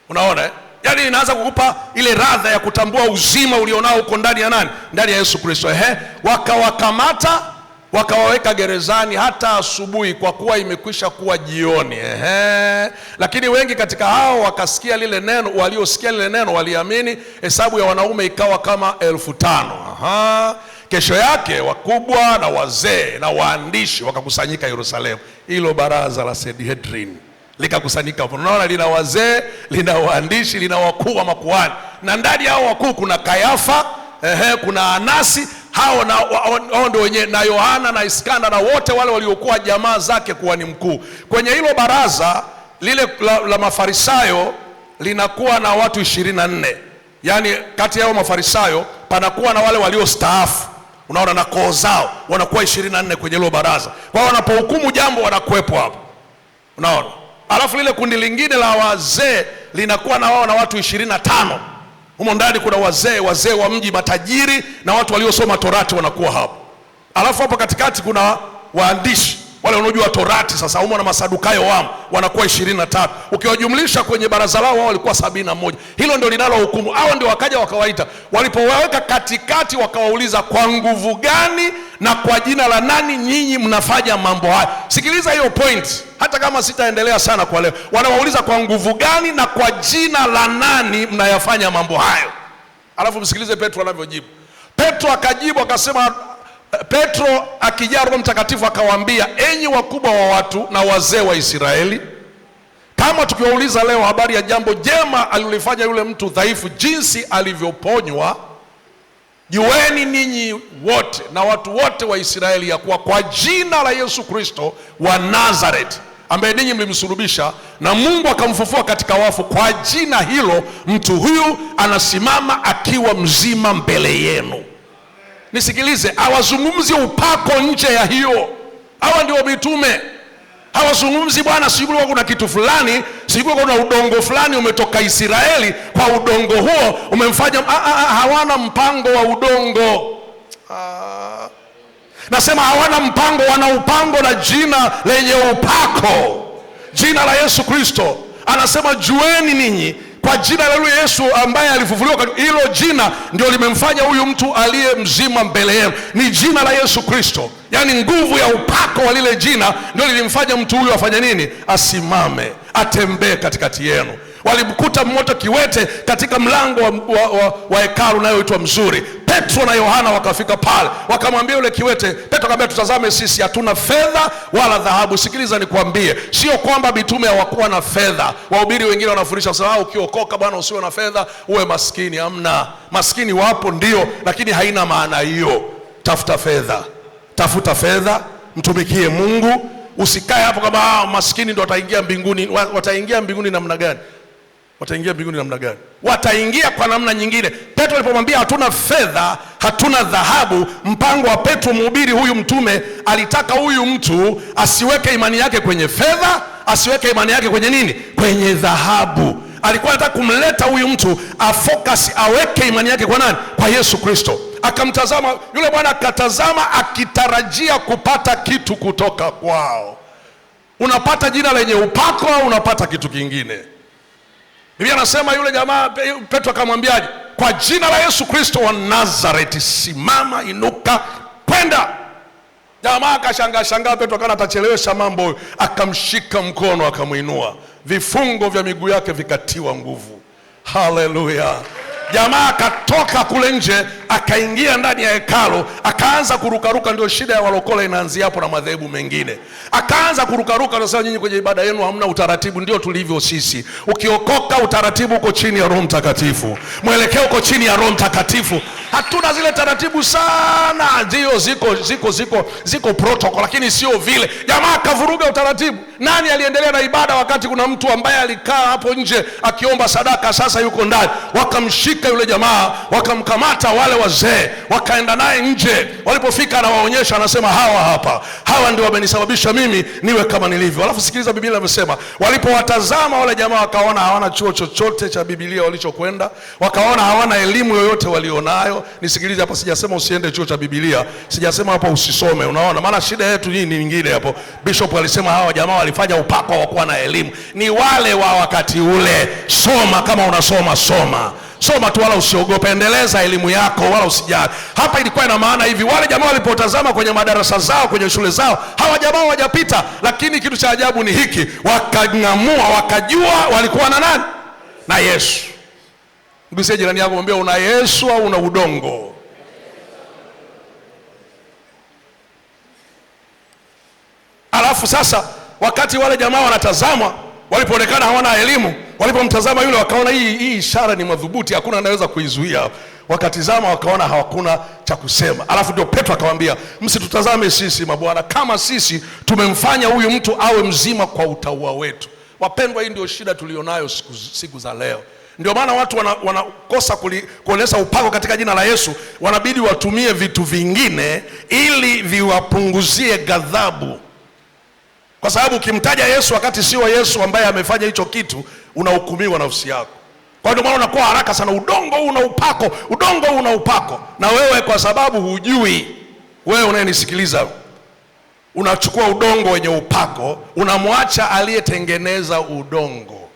Unaona eh? Yaani inaanza kukupa ile radha ya kutambua uzima ulionao uko ndani ya nani? Ndani ya Yesu Kristo. Wakawakamata, wakawaweka gerezani hata asubuhi, kwa kuwa imekwisha kuwa jioni. Lakini wengi katika hao wakasikia lile neno, waliosikia lile neno waliamini. Hesabu ya wanaume ikawa kama 5,000. Kesho yake wakubwa na wazee na waandishi wakakusanyika Yerusalemu. Hilo baraza la Sanhedrin likakusanyika hapo. Unaona, lina wazee, lina waandishi, lina wakuu wa makuhani, na ndani hao wakuu kuna Kayafa, kuna Anasi. Hao ndio wenye, na Yohana na Iskanda na wote wale waliokuwa jamaa zake kuhani mkuu. Kwenye hilo baraza lile la Mafarisayo linakuwa na watu 24. Yaani kati yao Mafarisayo panakuwa na wale waliostaafu, unaona, na koo zao, wanakuwa 24 kwenye hilo baraza. Kwa hiyo wanapohukumu jambo wanakuepo hapo, unaona. Alafu lile kundi lingine la wazee linakuwa na wao na watu 25. Humo ndani kuna wazee wa mji, matajiri na watu waliosoma Torati wanakuwa hapo. Alafu hapo katikati kuna waandishi wale wanaojua Torati. Sasa humo na Masadukayo wamo, wanakuwa 23. Ukiwajumlisha kwenye baraza lao wao walikuwa 71. Hilo ndio linalo hukumu. Hao ndio wakaja wakawaita. Walipowaweka katikati wakawauliza, kwa nguvu gani na kwa jina la nani nyinyi mnafanya mambo haya? Sikiliza hiyo point, hata kama sitaendelea sana kwa leo. Wanawauliza kwa nguvu gani na kwa jina la nani mnayafanya mambo hayo? Alafu msikilize Petro anavyojibu. Petro akajibu akasema, Petro akijaa Roho Mtakatifu akawaambia, enyi wakubwa wa watu na wazee wa Israeli, kama tukiwauliza leo habari ya jambo jema alilofanya yule mtu dhaifu, jinsi alivyoponywa, jueni ninyi wote na watu wote wa Israeli ya kuwa kwa jina la Yesu Kristo wa Nazareti, ambaye ninyi mlimsulubisha na Mungu akamfufua katika wafu, kwa jina hilo mtu huyu anasimama akiwa mzima mbele yenu. Nisikilize, hawazungumzi upako nje ya hiyo. Hawa ndio mitume. Hawazungumzi bwana sijui kuna kitu fulani, sijui kuna udongo fulani umetoka Israeli, kwa udongo huo umemfanya. Hawana mpango wa udongo. Nasema hawana mpango, wana upango na jina lenye upako, jina la Yesu Kristo. Anasema jueni ninyi kwa jina la yule Yesu ambaye alifufuliwa. Hilo jina ndio limemfanya huyu mtu aliye mzima mbele yenu, ni jina la Yesu Kristo. Yaani nguvu ya upako wa lile jina ndio lilimfanya mtu huyu afanye nini? Asimame, atembee katikati yenu. Walimkuta mmoja kiwete katika mlango wa hekalu unayoitwa Mzuri. Petro na Yohana wakafika pale, wakamwambia yule kiwete. Petro akamwambia, tutazame, sisi hatuna fedha wala dhahabu. Sikiliza nikwambie, sio kwamba mitume hawakuwa na fedha. Wahubiri wengine wanafundisha sasa, ukiokoka bwana usiwe na fedha uwe maskini. Hamna, maskini wapo ndio, lakini haina maana hiyo. Tafuta fedha, tafuta fedha, mtumikie Mungu. Usikae hapo kama maskini ndio wataingia mbinguni. Wataingia mbinguni namna gani? Wataingia mbinguni namna gani? Wataingia kwa namna nyingine. Petro alipomwambia hatuna fedha, hatuna dhahabu, mpango wa Petro mhubiri huyu mtume alitaka huyu mtu asiweke imani yake kwenye fedha, asiweke imani yake kwenye nini? Kwenye dhahabu. Alikuwa anataka kumleta huyu mtu afocus, aweke imani yake kwa nani? Kwa Yesu Kristo. Akamtazama yule bwana, akatazama akitarajia kupata kitu kutoka kwao. Unapata jina lenye upako au unapata kitu kingine? Biblia anasema yule jamaa Petro akamwambiaje? Kwa jina la Yesu Kristo wa Nazareti, simama, inuka, kwenda. Jamaa akashangaa. Petro kana atachelewesha mambo, akamshika mkono akamuinua, vifungo vya miguu yake vikatiwa nguvu. Haleluya! Jamaa akatoka kule nje, akaingia ndani ya hekalu, akaanza kurukaruka. Ndio shida ya walokole inaanzia hapo na madhehebu mengine. Akaanza kurukaruka, anasema nyinyi kwenye ibada yenu hamna utaratibu. Ndio tulivyo sisi. Ukiokoka utaratibu uko chini ya Roho Mtakatifu, mwelekeo uko chini ya Roho Mtakatifu. Hatuna zile taratibu sana, ndio ziko protocol, lakini sio vile. Jamaa kavuruga utaratibu. Nani aliendelea na ibada wakati kuna mtu ambaye alikaa hapo nje akiomba sadaka, sasa yuko ndani? Wakamshika yule jamaa, wakamkamata wale wazee, wakaenda naye nje. Walipofika anawaonyesha, anasema hawa ndio wamenisababisha mimi niwe kama nilivyo. Alafu sikiliza Biblia inavyosema, walipowatazama wale jamaa wakaona hawana chuo chochote cha Biblia walichokwenda, wakaona hawana elimu yoyote walionayo. Nisikilize hapa, sijasema usiende chuo cha Biblia, sijasema hapo usisome. Unaona maana shida yetu hii ni nyingine hapo. Bishop alisema hawa jamaa walifanya upako wa kuwa na elimu. Ni wale wa wakati ule. Soma, kama unasoma soma tu, wala usiogope, endeleza elimu yako, wala usijali. Hapa ilikuwa ina maana hivi, wale jamaa walipotazama kwenye madarasa zao, kwenye shule zao, hawa jamaa hawajapita, lakini kitu cha ajabu ni hiki, wakang'amua, wakajua walikuwa na nani? Na Yesu. Mgusie jirani yako, mwambie una Yesu au una udongo? Alafu sasa wakati wale jamaa wanatazamwa, walipoonekana hawana elimu, walipomtazama yule wakaona hii ishara ni madhubuti, hakuna anaweza kuizuia. Wakatizama wakaona hawakuna cha kusema. Alafu ndio Petro akamwambia, msitutazame sisi mabwana, kama sisi tumemfanya huyu mtu awe mzima kwa utauwa wetu. Wapendwa, hii ndio shida tulionayo siku za leo. Ndio maana watu wanakosa kuonesha upako katika jina la Yesu. Wanabidi watumie vitu vingine ili viwapunguzie ghadhabu. Kwa sababu ukimtaja Yesu wakati sio Yesu ambaye amefanya hicho kitu, unahukumiwa nafsi yako. Kwa hiyo maana unakuwa haraka sana, udongo una upako. Na wewe kwa sababu hujui, wewe unayenisikiliza, unachukua udongo wenye upako, unamwacha aliyetengeneza udongo.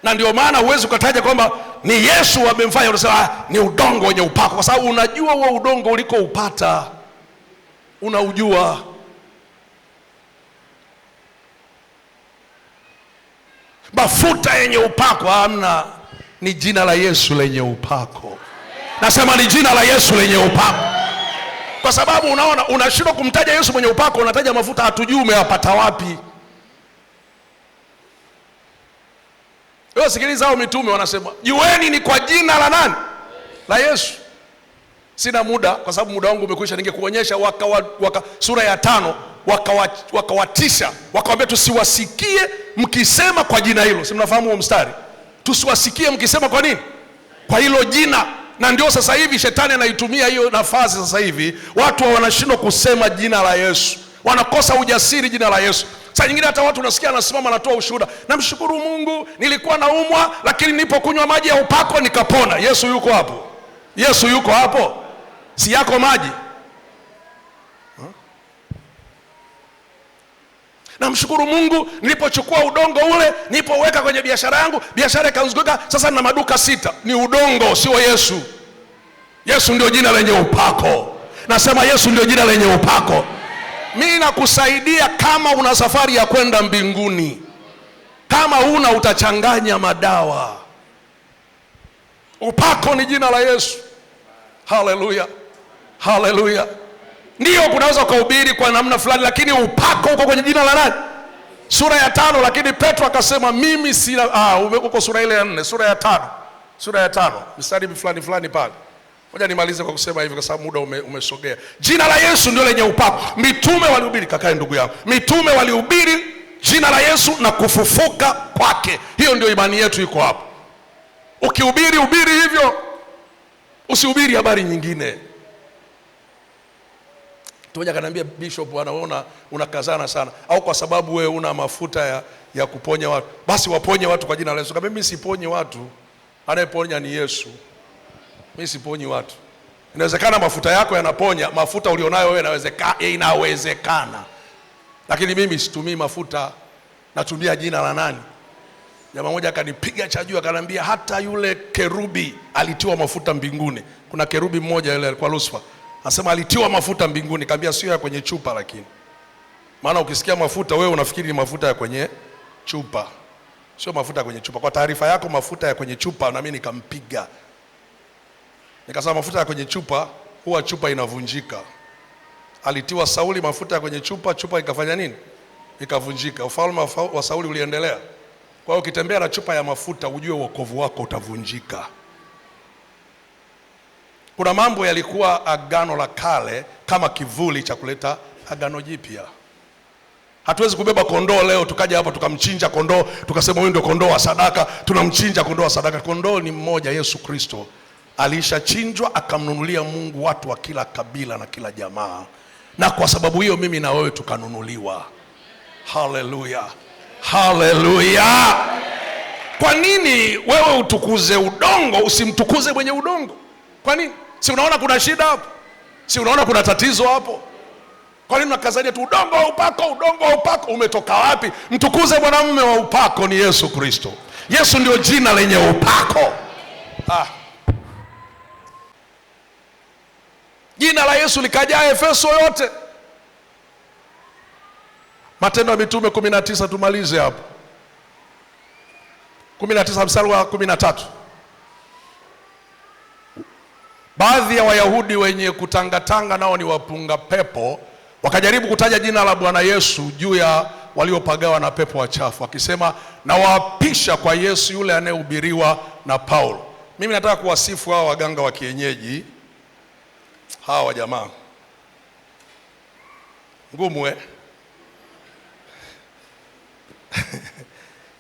Na ndio maana huwezi ukataja kwamba ni Yesu amemfanya, unasema ni udongo wenye upako, kwa sababu unajua huo udongo uliko upata, unaujua. Mafuta yenye upako hamna, ni jina la Yesu lenye upako. Nasema ni jina la Yesu lenye upako. Kwa sababu unaona, unashindwa kumtaja Yesu mwenye upako, unataja mafuta, hatujui umeyapata wapi. Wewe sikiliza, hao mitume wanasema, jueni ni kwa jina la nani? La Yesu. Sina muda kwa sababu muda wangu umekwisha, ningekuonyesha sura ya 5 wakawatisha, wakawaambia tusiwasikie mkisema kwa jina hilo. Si mnafahamu huo mstari? Tusiwasikie mkisema kwa nini? Kwa hilo jina. Na ndio sasa hivi shetani anaitumia hiyo nafasi. Sasa hivi watu wanashindwa kusema jina la Yesu, wanakosa ujasiri jina la Yesu. Saa nyingine hata watu unasikia anasimama anatoa ushuhuda, namshukuru Mungu nilikuwa naumwa lakini nilipokunywa maji ya upako nikapona. Yesu yuko hapo? Yesu yuko hapo? Si yako maji? Namshukuru Mungu nilipochukua udongo ule nilipoweka kwenye biashara yangu, biashara ikazunguka, sasa nina maduka 6. Ni udongo, sio Yesu. Yesu ndio jina lenye upako. Nasema Yesu ndio jina lenye upako. Mimi nakusaidia kama una safari ya kwenda mbinguni. Kama una, utachanganya madawa. Upako ni jina la Yesu. Haleluya, haleluya. Ndio kunaweza kuhubiri kwa namna fulani, lakini upako uko kwenye jina la nani? Sura ya 5. Lakini Petro akasema mimi sina. Uko sura ile ya 4, sura ya 5 mstari fulani pale. Ngoja nimalize kwa kusema hivi kwa sababu muda umesogea. Jina la Yesu ndio lenye upako. Mitume walihubiri, kakae ndugu yangu, mitume walihubiri jina la Yesu na kufufuka kwake. Hiyo ndio imani yetu iko hapo. Ukihubiri, hubiri hivyo, usihubiri habari nyingine. Mmoja akaniambia, Bishop, anaona unakazana sana, au kwa sababu wewe una mafuta ya kuponya watu, basi waponye watu kwa jina la Yesu. Kama mimi siponyi watu, anayeponya ni Yesu. Mimi siponyi watu. Inawezekana mafuta yako yanaponya, mafuta ulionayo wewe inawezekana. Lakini mimi situmii mafuta, natumia jina la nani? Jamaa mmoja akanipiga cha juu akaniambia, hata yule kerubi alitiwa mafuta mbinguni. Kuna kerubi mmoja yule alikuwa Lucifer. Anasema alitiwa mafuta mbinguni. Kaambia sio ya kwenye chupa, lakini maana ukisikia mafuta wewe unafikiri ni mafuta ya kwenye chupa. Sio mafuta ya kwenye chupa. Kwa taarifa yako, mafuta ya kwenye chupa, na mimi nikampiga. Nikasema mafuta ya kwenye chupa, huwa chupa inavunjika. Alitiwa Sauli mafuta ya kwenye chupa, chupa ikafanya nini? Ikavunjika. Ufalme wa Sauli uliendelea. Kwa hiyo ukitembea na chupa ya mafuta ujue wokovu wako utavunjika. Kuna mambo yalikuwa agano la kale kama kivuli cha kuleta agano jipya. Hatuwezi kubeba kondoo leo tukaja hapa tukamchinja kondoo tukasema huyu ndio kondoo wa sadaka, tunamchinja kondoo wa sadaka. Kondoo ni mmoja, Yesu Kristo. Alishachinjwa akamnunulia Mungu watu wa kila kabila na kila jamaa, na kwa sababu hiyo mimi na wewe tukanunuliwa. Haleluya, haleluya. Kwa nini wewe utukuze udongo usimtukuze mwenye udongo? Kwa nini? Si unaona kuna shida hapo? Si unaona kuna tatizo hapo? Kwa nini unakazania tu udongo wa upako, udongo wa upako? Umetoka wapi? Mtukuze mwanamume wa upako ni Yesu Kristo. Yesu ndio jina lenye upako. Jina la Yesu likajaa Efeso yote. Matendo ya Mitume 19, tumalize hapo. 19 mstari wa 13. Baadhi ya Wayahudi wenye kutangatanga nao ni wapunga pepo wakajaribu kutaja jina la Bwana Yesu juu ya waliopagawa na pepo wachafu, akisema na waapisha kwa Yesu yule anayehubiriwa na Paulo. Mimi nataka kuwasifu hawa waganga wa kienyeji. Hawa jamaa ngumu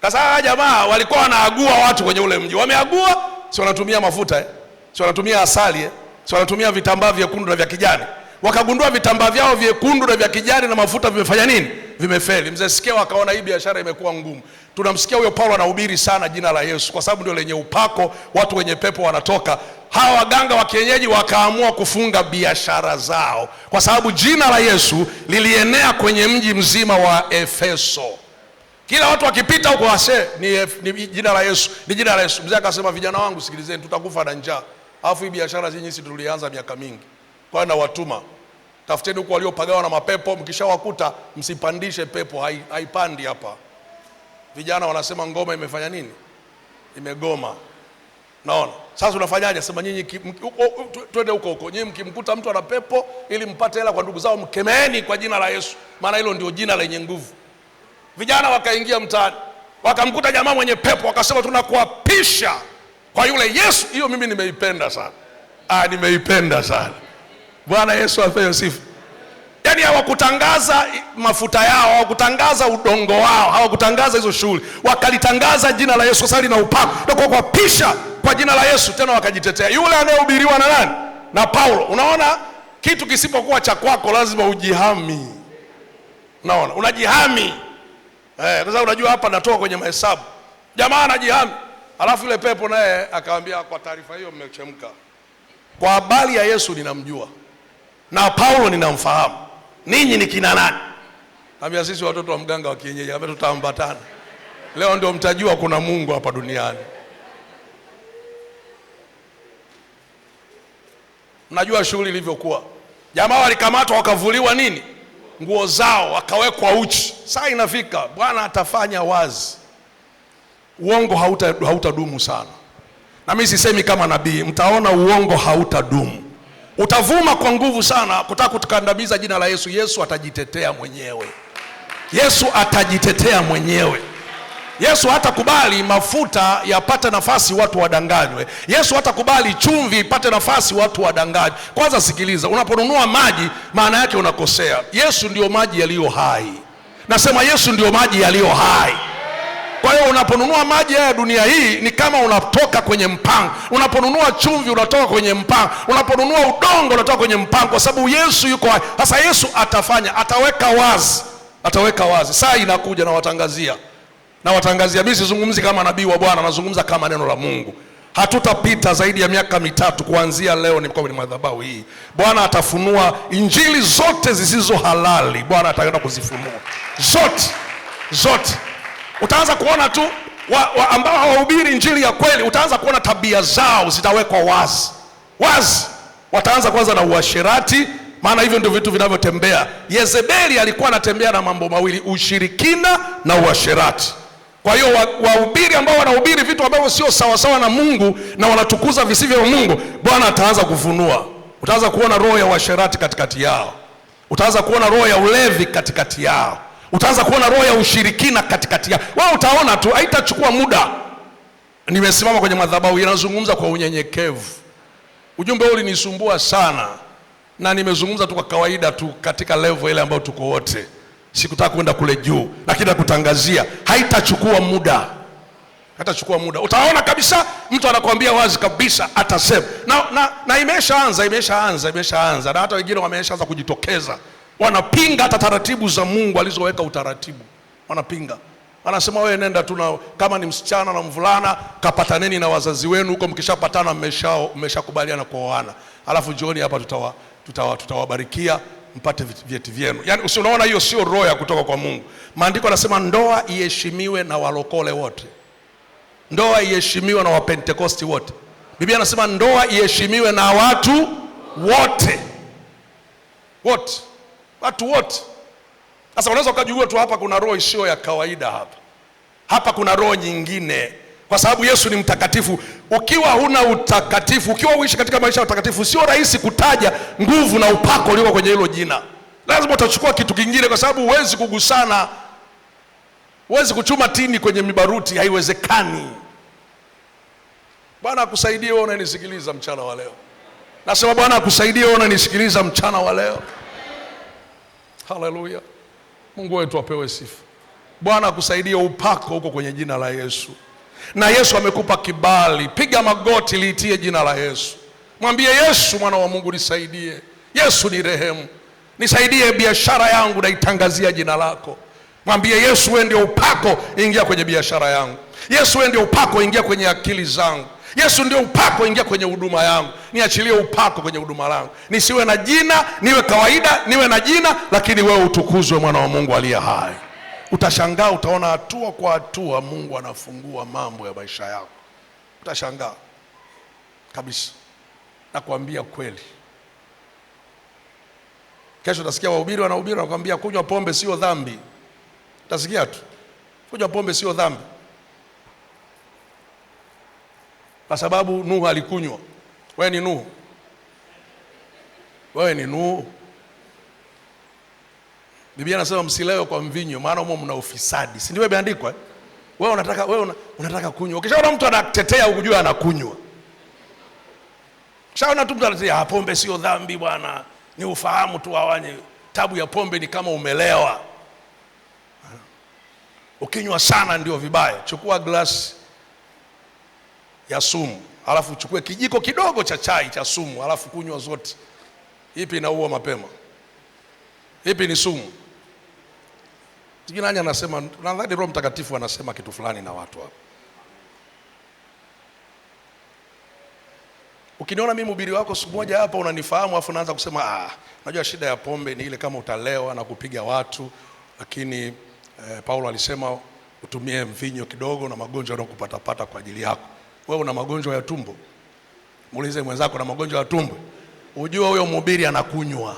Sasa hawa jamaa walikuwa wanaagua watu kwenye ule mji. Wameagua, si wanatumia mafuta si wanatumia asali si wanatumia vitambaa vyekundu na vya kijani. Wakagundua vitambaa vyao vyekundu na vya kijani na mafuta vimefanya nini? Vimefeli. Mzee Sikeo akaona hii biashara imekuwa ngumu. Tunamsikia huyo Paulo anahubiri sana jina la Yesu kwa sababu ndio lenye upako, watu wenye pepo wanatoka. Hawa waganga wa kienyeji wakaamua kufunga biashara zao kwa sababu jina la Yesu lilienea kwenye mji mzima wa Efeso. Kila watu wakipita huko ni jina la Yesu, ni jina la Yesu. Mzee akasema vijana wangu sikilizeni, tutakufa na njaa. Alafu hii biashara sisi tulianza miaka mingi. Kwa hiyo nawatuma, tafuteni huko waliopagawa na mapepo, mkishawakuta msipandishe pepo, haipandi hapa. Vijana wanasema ngoma imefanya nini? Imegoma. Naona. Sasa unafanyaje? Sema nyinyi twende huko. Nyinyi mkimkuta mtu ana pepo ili mpate hela kwa ndugu zao, mkemeeni kwa jina la Yesu. Maana hilo ndio jina lenye nguvu. Vijana wakaingia mtaani, wakamkuta jamaa mwenye pepo, wakasema tunakuapisha kwa yule Yesu. Hiyo mimi nimeipenda sana. Nimeipenda sana. Bwana Yesu apewe sifa. Yaani hawakutangaza mafuta yao, hawakutangaza udongo wao, hawakutangaza hizo shughuli. Wakalitangaza jina la Yesu sasa na upako. Na kuapisha kwa jina la Yesu tena wakajitetea. Yule anayehubiriwa na nani? Na Paulo. Unaona kitu kisipokuwa cha kwako lazima ujihami. Unaona? Unajihami. Sasa unajua hapa natoka kwenye mahesabu. Jamaa anajihami. Alafu yule pepo naye akamwambia kwa taarifa hiyo mmechemka. Kwa habari ya Yesu ninamjua. Na Paulo ninamfahamu. Ninyi ni kina nani? Ambia sisi watoto wa mganga wa kienyeji, ambao tutaambatana. Leo ndio mtajua kuna Mungu hapa duniani. Mnajua shughuli ilivyokuwa. Jamaa walikamatwa wakavuliwa nini? Nguo zao, wakawekwa uchi. Saa inafika Bwana atafanya wazi. Uongo hautadumu sana. Na mimi sisemi kama nabii, mtaona uongo hautadumu. Utavuma kwa nguvu sana kutaka kutukandamiza jina la Yesu. Yesu atajitetea mwenyewe. Yesu atajitetea mwenyewe. Yesu hatakubali mafuta yapate nafasi watu wadanganywe. Yesu hatakubali chumvi ipate nafasi watu wadanganywe. Kwanza sikiliza, unaponunua maji maana yake unakosea. Yesu ndio maji yaliyo hai. Nasema Yesu ndio maji yaliyo hai. Kwa hiyo unaponunua maji ya dunia hii ni kama unatoka kwenye mpango. Unaponunua chumvi unatoka kwenye mpango. Unaponunua udongo unatoka kwenye mpango, kwa sababu Yesu yuko hai. Sasa Yesu atafanya, ataweka wazi. Ataweka wazi. Saa inakuja na watangazia. Mimi sizungumzi kama nabii wa Bwana, nazungumza kama neno la Mungu. Hatutapita zaidi ya miaka 3 kuanzia leo ni kwenye madhabahu hii. Bwana atafunua injili zote zisizo halali. Bwana ataenda kuzifunua. Zote. Utaanza kuona tu ambao hawahubiri injili ya kweli, utaanza kuona tabia zao zitawekwa wazi. Wataanza kwanza na uasherati, maana hivyo ndio vitu vinavyotembea. Yezebeli alikuwa anatembea na mambo mawili, ushirikina na uasherati. Kwa hiyo wahubiri ambao wanahubiri vitu ambavyo sio sawa sawa na Mungu na wanatukuza visivyo Mungu, Bwana ataanza kufunua. Utaanza kuona roho ya uasherati katikati yao. Utaanza kuona roho ya ulevi katikati yao. Utaanza kuona roho ya ushirikina katikati yao. Wewe utaona tu, haitachukua muda. Nimesimama kwenye madhabahu, yanazungumza kwa unyenyekevu. Ujumbe huu ulinisumbua sana, na nimezungumza tu kwa kawaida tu katika level ile ambayo tuko wote. Sikutaka kwenda kule juu, lakini nakutangazia haitachukua muda. Hatachukua muda. Utaona kabisa mtu anakuambia wazi kabisa atasema. Na imeshaanza. Na hata wengine wameshaanza kujitokeza. Wanapinga hata taratibu za Mungu alizoweka utaratibu. Wanapinga. Wanasema wewe nenda tu, kama ni msichana na mvulana kapataneni na wazazi wenu huko, mkishapatana mmeshakubaliana kuoana. Alafu jioni hapa tutawabarikia mpate vyeti vyenu. Yaani usiona hiyo sio roho ya kutoka kwa Mungu. Maandiko yanasema ndoa iheshimiwe na walokole wote. Ndoa iheshimiwe na wapentekosti wote. Biblia inasema ndoa iheshimiwe na watu wote. Wote. Watu wote. Sasa unaweza ukajua tu hapa kuna roho isiyo ya kawaida hapa. Hapa kuna roho nyingine. Kwa sababu Yesu ni mtakatifu. Ukiwa huna utakatifu, ukiwa uishi katika maisha ya utakatifu, sio rahisi kutaja nguvu na upako ulioko kwenye hilo jina. Lazima utachukua kitu kingine, kwa sababu huwezi kugusana. Huwezi kuchuma tini kwenye mibaruti, haiwezekani. Bwana akusaidie wewe unanisikiliza mchana wa leo. Nasema Bwana akusaidie wewe unanisikiliza mchana wa leo. Haleluya. Mungu wetu apewe sifa. Bwana akusaidie, upako huko kwenye jina la Yesu. Na Yesu amekupa kibali. Piga magoti, liitie jina la Yesu. Mwambie Yesu, mwana wa Mungu, nisaidie. Yesu ni rehemu. Nisaidie biashara yangu, naitangazia jina lako. Mwambie Yesu, wewe ndio upako, ingia kwenye biashara yangu. Yesu, wewe ndio upako, ingia kwenye akili zangu. Yesu ndio upako, ingia kwenye huduma yangu. Niachilie upako kwenye huduma langu. Nisiwe na jina, niwe kawaida, niwe na jina, lakini wewe utukuzwe, mwana wa Mungu aliye hai. Utashangaa, utaona hatua kwa hatua Mungu anafungua mambo ya maisha yako. Utashangaa kabisa. Nakwambia kweli. Kesho utasikia wahubiri wanahubiri wanakuambia kunywa pombe sio dhambi. Utasikia tu. Kunywa pombe sio dhambi. Kwa sababu Nuhu alikunywa. Wewe ni Nuhu. Wewe ni Nuhu. Biblia inasema msilewe kwa mvinyo, maana humo mna ufisadi. Si ndio imeandikwa? Wewe unataka kunywa. Ukishaona mtu anatetea ukujua anakunywa. Ukishaona tu mtu anatetea pombe sio dhambi bwana, ni ufahamu tu awanye. Tabu ya pombe ni kama umelewa. Ukinywa sana ndio vibaya. Chukua glasi ya sumu, alafu uchukue kijiko kidogo cha chai cha sumu, alafu kunywa zote. Ipi inaua mapema? Ipi ni sumu? Nani anasema? Nadhani Roho Mtakatifu anasema kitu fulani na watu hapa. Ukiniona mimi mhubiri wako siku moja hapa unanifahamu, afu unaanza kusema najua shida ya pombe ni ile kama utalewa na kupiga watu, lakini Paulo alisema utumie mvinyo kidogo na magonjwa yanakupata kwa ajili yako. Wewe una magonjwa ya tumbo? Muulize mwenzako na magonjwa ya tumbo. Ujue huyo mhubiri anakunywa.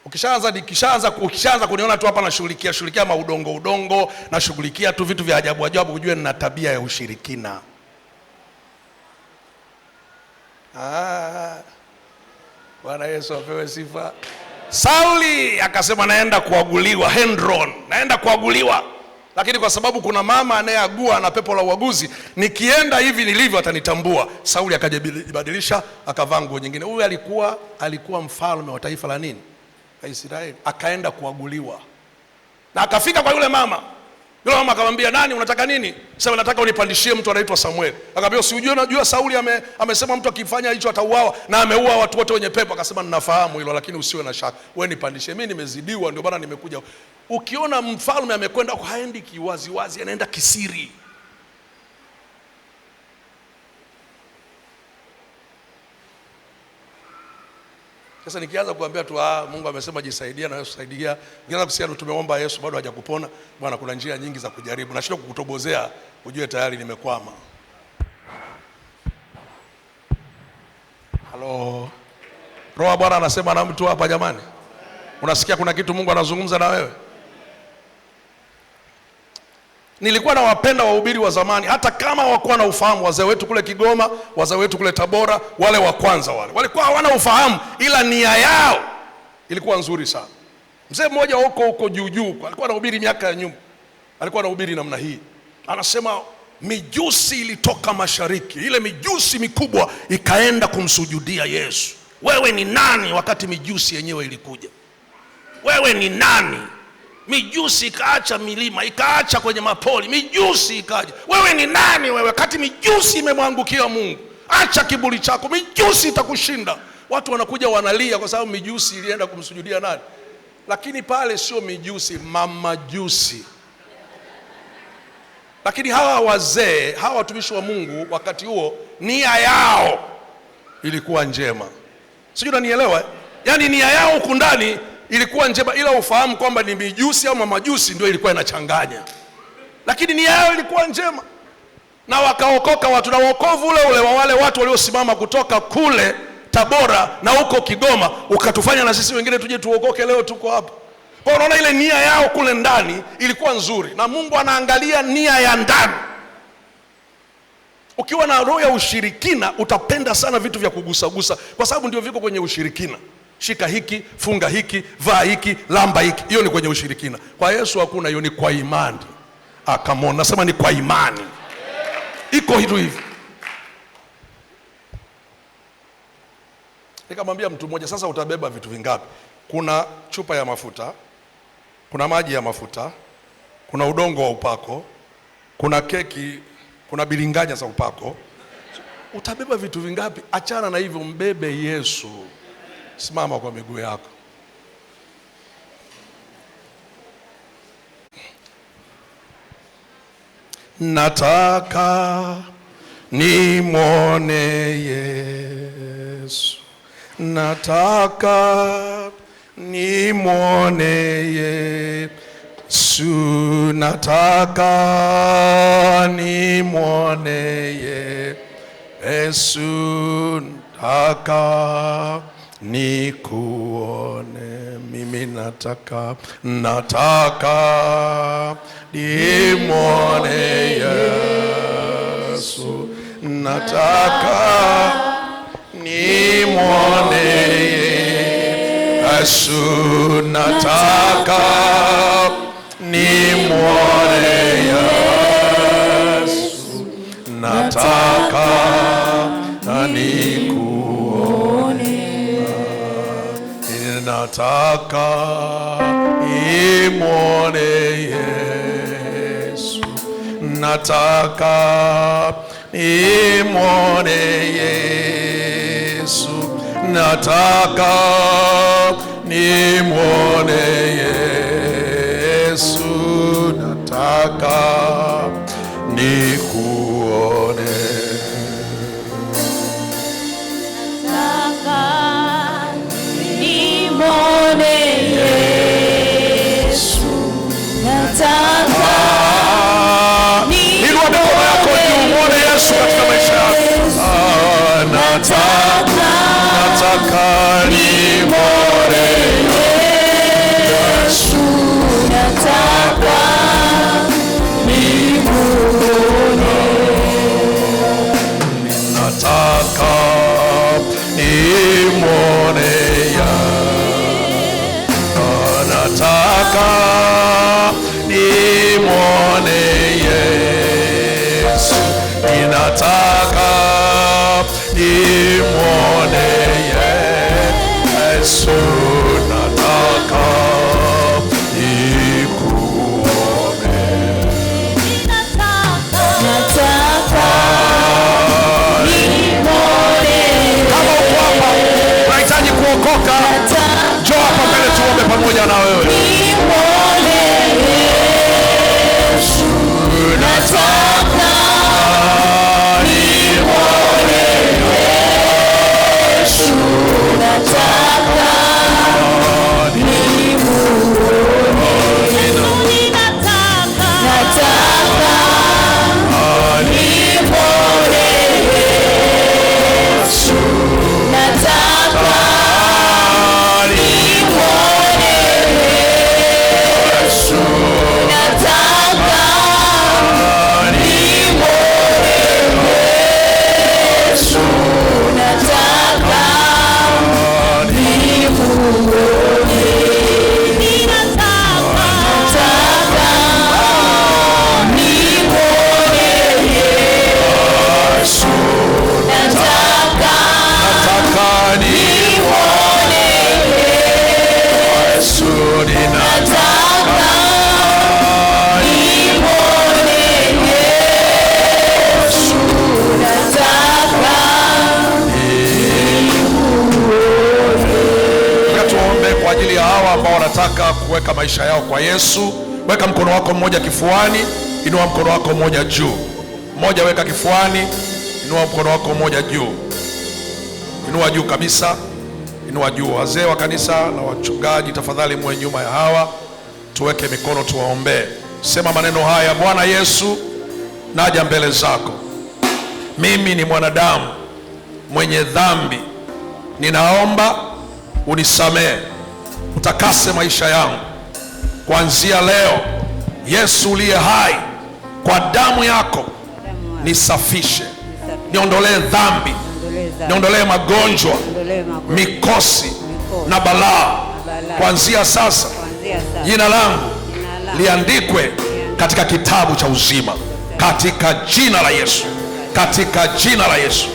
Ukishaanza kuniona tu hapa nashughulikia maudongo, nashughulikia tu vitu vya ajabu, ujue nina tabia ya ushirikina. Bwana Yesu apewe sifa. Sauli akasema naenda kuaguliwa, Hendron, naenda kuaguliwa. Lakini kwa sababu kuna mama anayeagua na pepo la uaguzi, nikienda hivi nilivyo atanitambua. Sauli akajibadilisha, akavaa nguo nyingine. Huyu alikuwa mfalme wa taifa la nini? La Israeli. Akaenda kuaguliwa. Na akafika kwa yule mama. Yule mama akamwambia, nani unataka nini? Sema nataka unipandishie mtu anaitwa Samuel. Akamwambia usijue, unajua Sauli amesema mtu akifanya hicho atauawa, na ameua watu wote wenye pepo. Akasema ninafahamu hilo, lakini usiwe na shaka. Wewe nipandishie, mimi nimezidiwa, ndio maana nimekuja. Ukiona mfalme amekwenda haendi kiwazi, anaenda kisiri. Sasa nikianza kuambia tu Mungu amesema jisaidia na Yesu saidia, nikianza kusikia tumeomba Yesu bado hajakupona, bwana kuna njia nyingi za kujaribu. Nashindwa kukutobozea, ujue tayari nimekwama. Halo. Roho Bwana anasema na mtu hapa jamani. Unasikia kuna kitu Mungu anazungumza na wewe? Nilikuwa na wapenda wahubiri wa zamani, hata kama hawakuwa na ufahamu. Wazee wetu kule Kigoma, wazee wetu kule Tabora, wale wa kwanza walikuwa hawana ufahamu, ila nia yao ilikuwa nzuri sana. Mzee mmoja huko juu, alikuwa anahubiri miaka ya nyuma, alikuwa anahubiri namna hii, anasema mijusi ilitoka mashariki, ile mijusi mikubwa ikaenda kumsujudia Yesu. Wewe ni nani wakati mijusi yenyewe ilikuja? Wewe ni nani? Mijusi ikaacha milima, ikaacha kwenye mapoli, mijusi ikaja. Wewe ni nani wewe wakati mijusi imemwangukia Mungu? Acha kiburi chako, mijusi itakushinda. Watu wanakuja wanalia kwa sababu mijusi ilienda kumsujudia nani? Lakini pale sio mijusi, mamajusi. Lakini hawa wazee, hawa watumishi wa Mungu wakati huo, nia yao ilikuwa njema. Sijui unanielewa? Yaani nia yao huku ndani ilikuwa njema, ila ufahamu kwamba ni mijusi au mamajusi ndio ilikuwa inachanganya. Lakini nia yao ilikuwa njema. Na wakaokoka watu, na wokovu ule wa wale watu waliosimama kutoka kule Tabora na huko Kigoma ukatufanya na sisi wengine tuje tuokoke, leo tuko hapa. Kwa unaona ile nia yao kule ndani ilikuwa nzuri, na Mungu anaangalia nia ya ndani. Ukiwa na roho ya ushirikina utapenda sana vitu vya kugusagusa, kwa sababu ndio viko kwenye ushirikina. Shika hiki, funga hiki, vaa hiki, lamba hiki, hiyo ni kwenye ushirikina. Kwa Yesu hakuna hiyo, ni kwa imani. Come on, nasema ni kwa imani. Iko hivi. Nikamwambia mtu mmoja, sasa utabeba vitu vingapi? Kuna chupa ya mafuta, kuna maji ya mafuta, kuna udongo wa upako, kuna keki, kuna bilinganya za upako. Utabeba vitu vingapi? Achana na hivyo, mbebe Yesu. Simama kwa miguu yako. Nataka nimwone Yesu, nataka nimwone Yesu, nataka nimwone Yesu, nataka nikuone mimi, nataka nimwone Yesu, nataka nimwone Yesu, nataka nimwone Yesu, nataka nikuone, nataka nimwone Yesu, nataka nimwone Yesu, nataka nimwone Yesu, nataka nikuone, nataka nimwone Yesu, nataka inua mikono yako juu, muone Yesu katika maisha yako. Nataka nimwone Yesu, nataka katika maisha yao kwa Yesu. Weka mkono wako mmoja kifuani, inua mkono wako mmoja juu. Mmoja weka kifuani, inua mkono wako mmoja juu. Inua juu kabisa, inua juu. Wazee wa kanisa na wachungaji, tafadhali muwe nyuma ya hawa, tuweke mikono tuwaombee. Sema maneno haya: Bwana Yesu, naja mbele zako. Mimi ni mwanadamu mwenye dhambi, ninaomba unisamehe, utakase maisha yangu kuanzia leo. Yesu uliye hai, kwa damu yako nisafishe, niondolee dhambi, niondolee magonjwa, mikosi na balaa. Kuanzia sasa jina langu liandikwe katika kitabu cha uzima, katika jina la Yesu, katika jina la Yesu,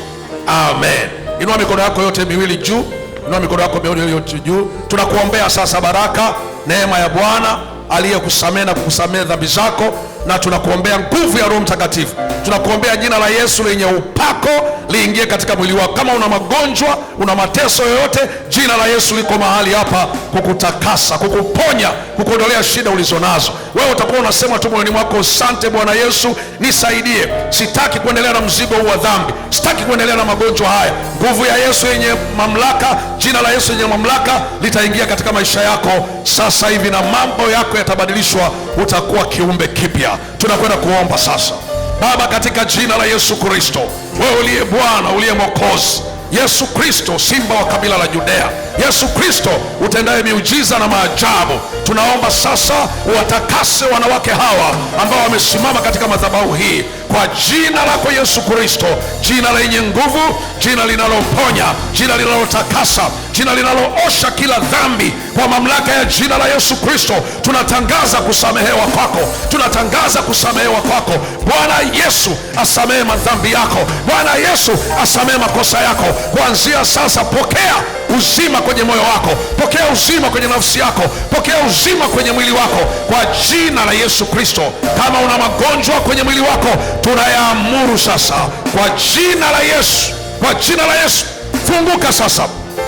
amen. Inua mikono yako yote miwili juu, inua mikono yako miwili yote juu. Tunakuombea sasa baraka, neema ya Bwana aliyekusamehe na kukusamehe dhambi zako, na tunakuombea nguvu ya Roho Mtakatifu. Tunakuombea jina la Yesu lenye upako liingie katika mwili wako. Kama una magonjwa, una mateso yoyote, jina la Yesu liko mahali hapa kukutakasa, kukuponya, kukuondolea shida ulizonazo. Wewe utakuwa unasema tu moyoni mwako, asante Bwana Yesu, nisaidie. Sitaki kuendelea na mzigo huu wa dhambi, sitaki kuendelea na magonjwa haya. Nguvu ya Yesu yenye mamlaka, jina la Yesu yenye mamlaka litaingia katika maisha yako sasa hivi, na mambo yako yatabadilishwa, utakuwa kiumbe kipya. Tunakwenda kuomba sasa. Baba, katika jina la Yesu Kristo, wewe uliye Bwana, uliye Mwokozi, Yesu Kristo, simba wa kabila la Judea, Yesu Kristo utendaye miujiza na maajabu, tunaomba sasa uwatakase wanawake hawa ambao wamesimama katika madhabahu hii kwa jina lako Yesu Kristo, jina lenye nguvu, jina linaloponya, jina linalotakasa, jina linaloosha kila dhambi. Kwa mamlaka ya jina la Yesu Kristo tunatangaza kusamehewa kwako, tunatangaza kusamehewa kwako. Bwana Yesu asamehe madhambi yako, Bwana Yesu asamehe makosa yako. Kuanzia sasa pokea uzima kwenye moyo wako, pokea uzima kwenye nafsi yako, pokea uzima kwenye mwili wako kwa jina la Yesu Kristo. Kama una magonjwa kwenye mwili wako, tunayaamuru sasa kwa jina la Yesu, kwa jina la Yesu, funguka sasa,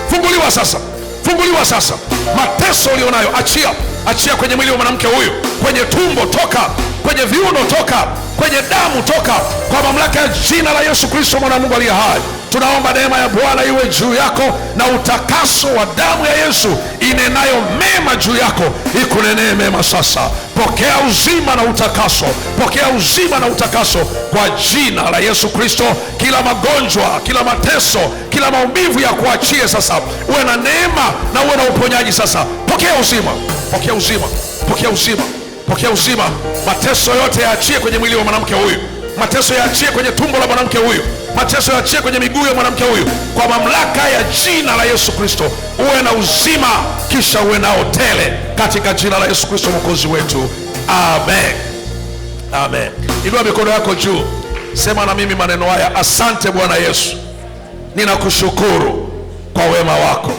funguliwa sasa, funguliwa sasa. Mateso ulionayo achia, achia kwenye mwili wa mwanamke huyu, kwenye tumbo toka, kwenye viuno toka, kwenye damu toka, kwa mamlaka ya jina la Yesu Kristo, mwana wa Mungu aliye hai. Tunaomba neema ya Bwana iwe juu yako na utakaso wa damu ya Yesu inenayo mema juu yako ikunenee mema sasa. Pokea uzima na utakaso, pokea uzima na utakaso kwa jina la Yesu Kristo. Kila magonjwa, kila mateso, kila maumivu ya kuachie sasa. Uwe na neema na uwe na uponyaji sasa. Pokea uzima, pokea uzima, pokea uzima, pokea uzima. Mateso yote yaachie kwenye mwili wa mwanamke huyu, mateso yaachie kwenye tumbo la mwanamke huyu, mateso yaachie kwenye miguu ya mwanamke huyu kwa mamlaka ya jina la Yesu Kristo. Uwe na uzima, kisha uwe nao tele katika jina la Yesu Kristo mwokozi wetu, amen, amen. Inua mikono yako juu, sema na mimi maneno haya: asante Bwana Yesu, ninakushukuru kwa wema wako,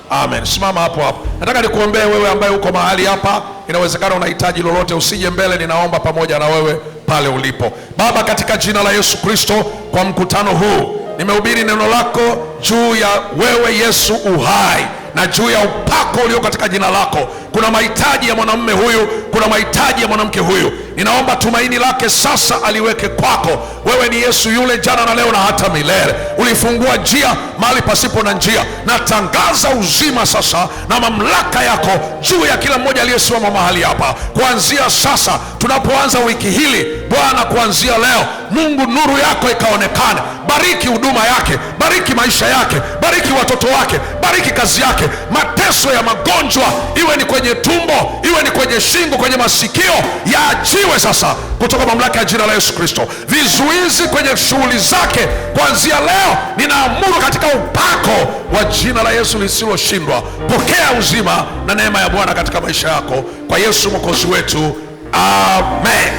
amen. Simama hapo hapo. Nataka nikuombee wewe ambaye uko mahali hapa, inawezekana unahitaji lolote, usije mbele, ninaomba pamoja na wewe pale ulipo. Baba, katika jina la Yesu Kristo, kwa mkutano huu nimehubiri neno lako juu ya wewe Yesu uhai na juu ya upako ulio katika jina lako. Kuna mahitaji ya mwanamume huyu, kuna mahitaji ya mwanamke huyu. Ninaomba tumaini lake sasa aliweke kwako. Wewe ni Yesu yule jana na leo na hata milele. Ulifungua njia mahali pasipo na njia. Natangaza uzima sasa na mamlaka yako juu ya kila mmoja aliyesimama mahali hapa. Kuanzia sasa tunapoanza wiki hili, Bwana, kuanzia leo, Mungu, nuru yako ikaonekane. Bariki huduma yake, bariki maisha yake, bariki watoto wake, bariki kazi yake. Mateso ya magonjwa, iwe ni kwenye tumbo, iwe ni kwenye shingo, kwenye masikio, yaachiwe sasa kutoka mamlaka ya jina la Yesu Kristo. Vizuizi kwenye shughuli zake, kuanzia leo ninaamuru katika upako wa jina la Yesu lisiloshindwa. Pokea uzima na neema ya Bwana katika maisha yako kwa Yesu mwokozi wetu, amen.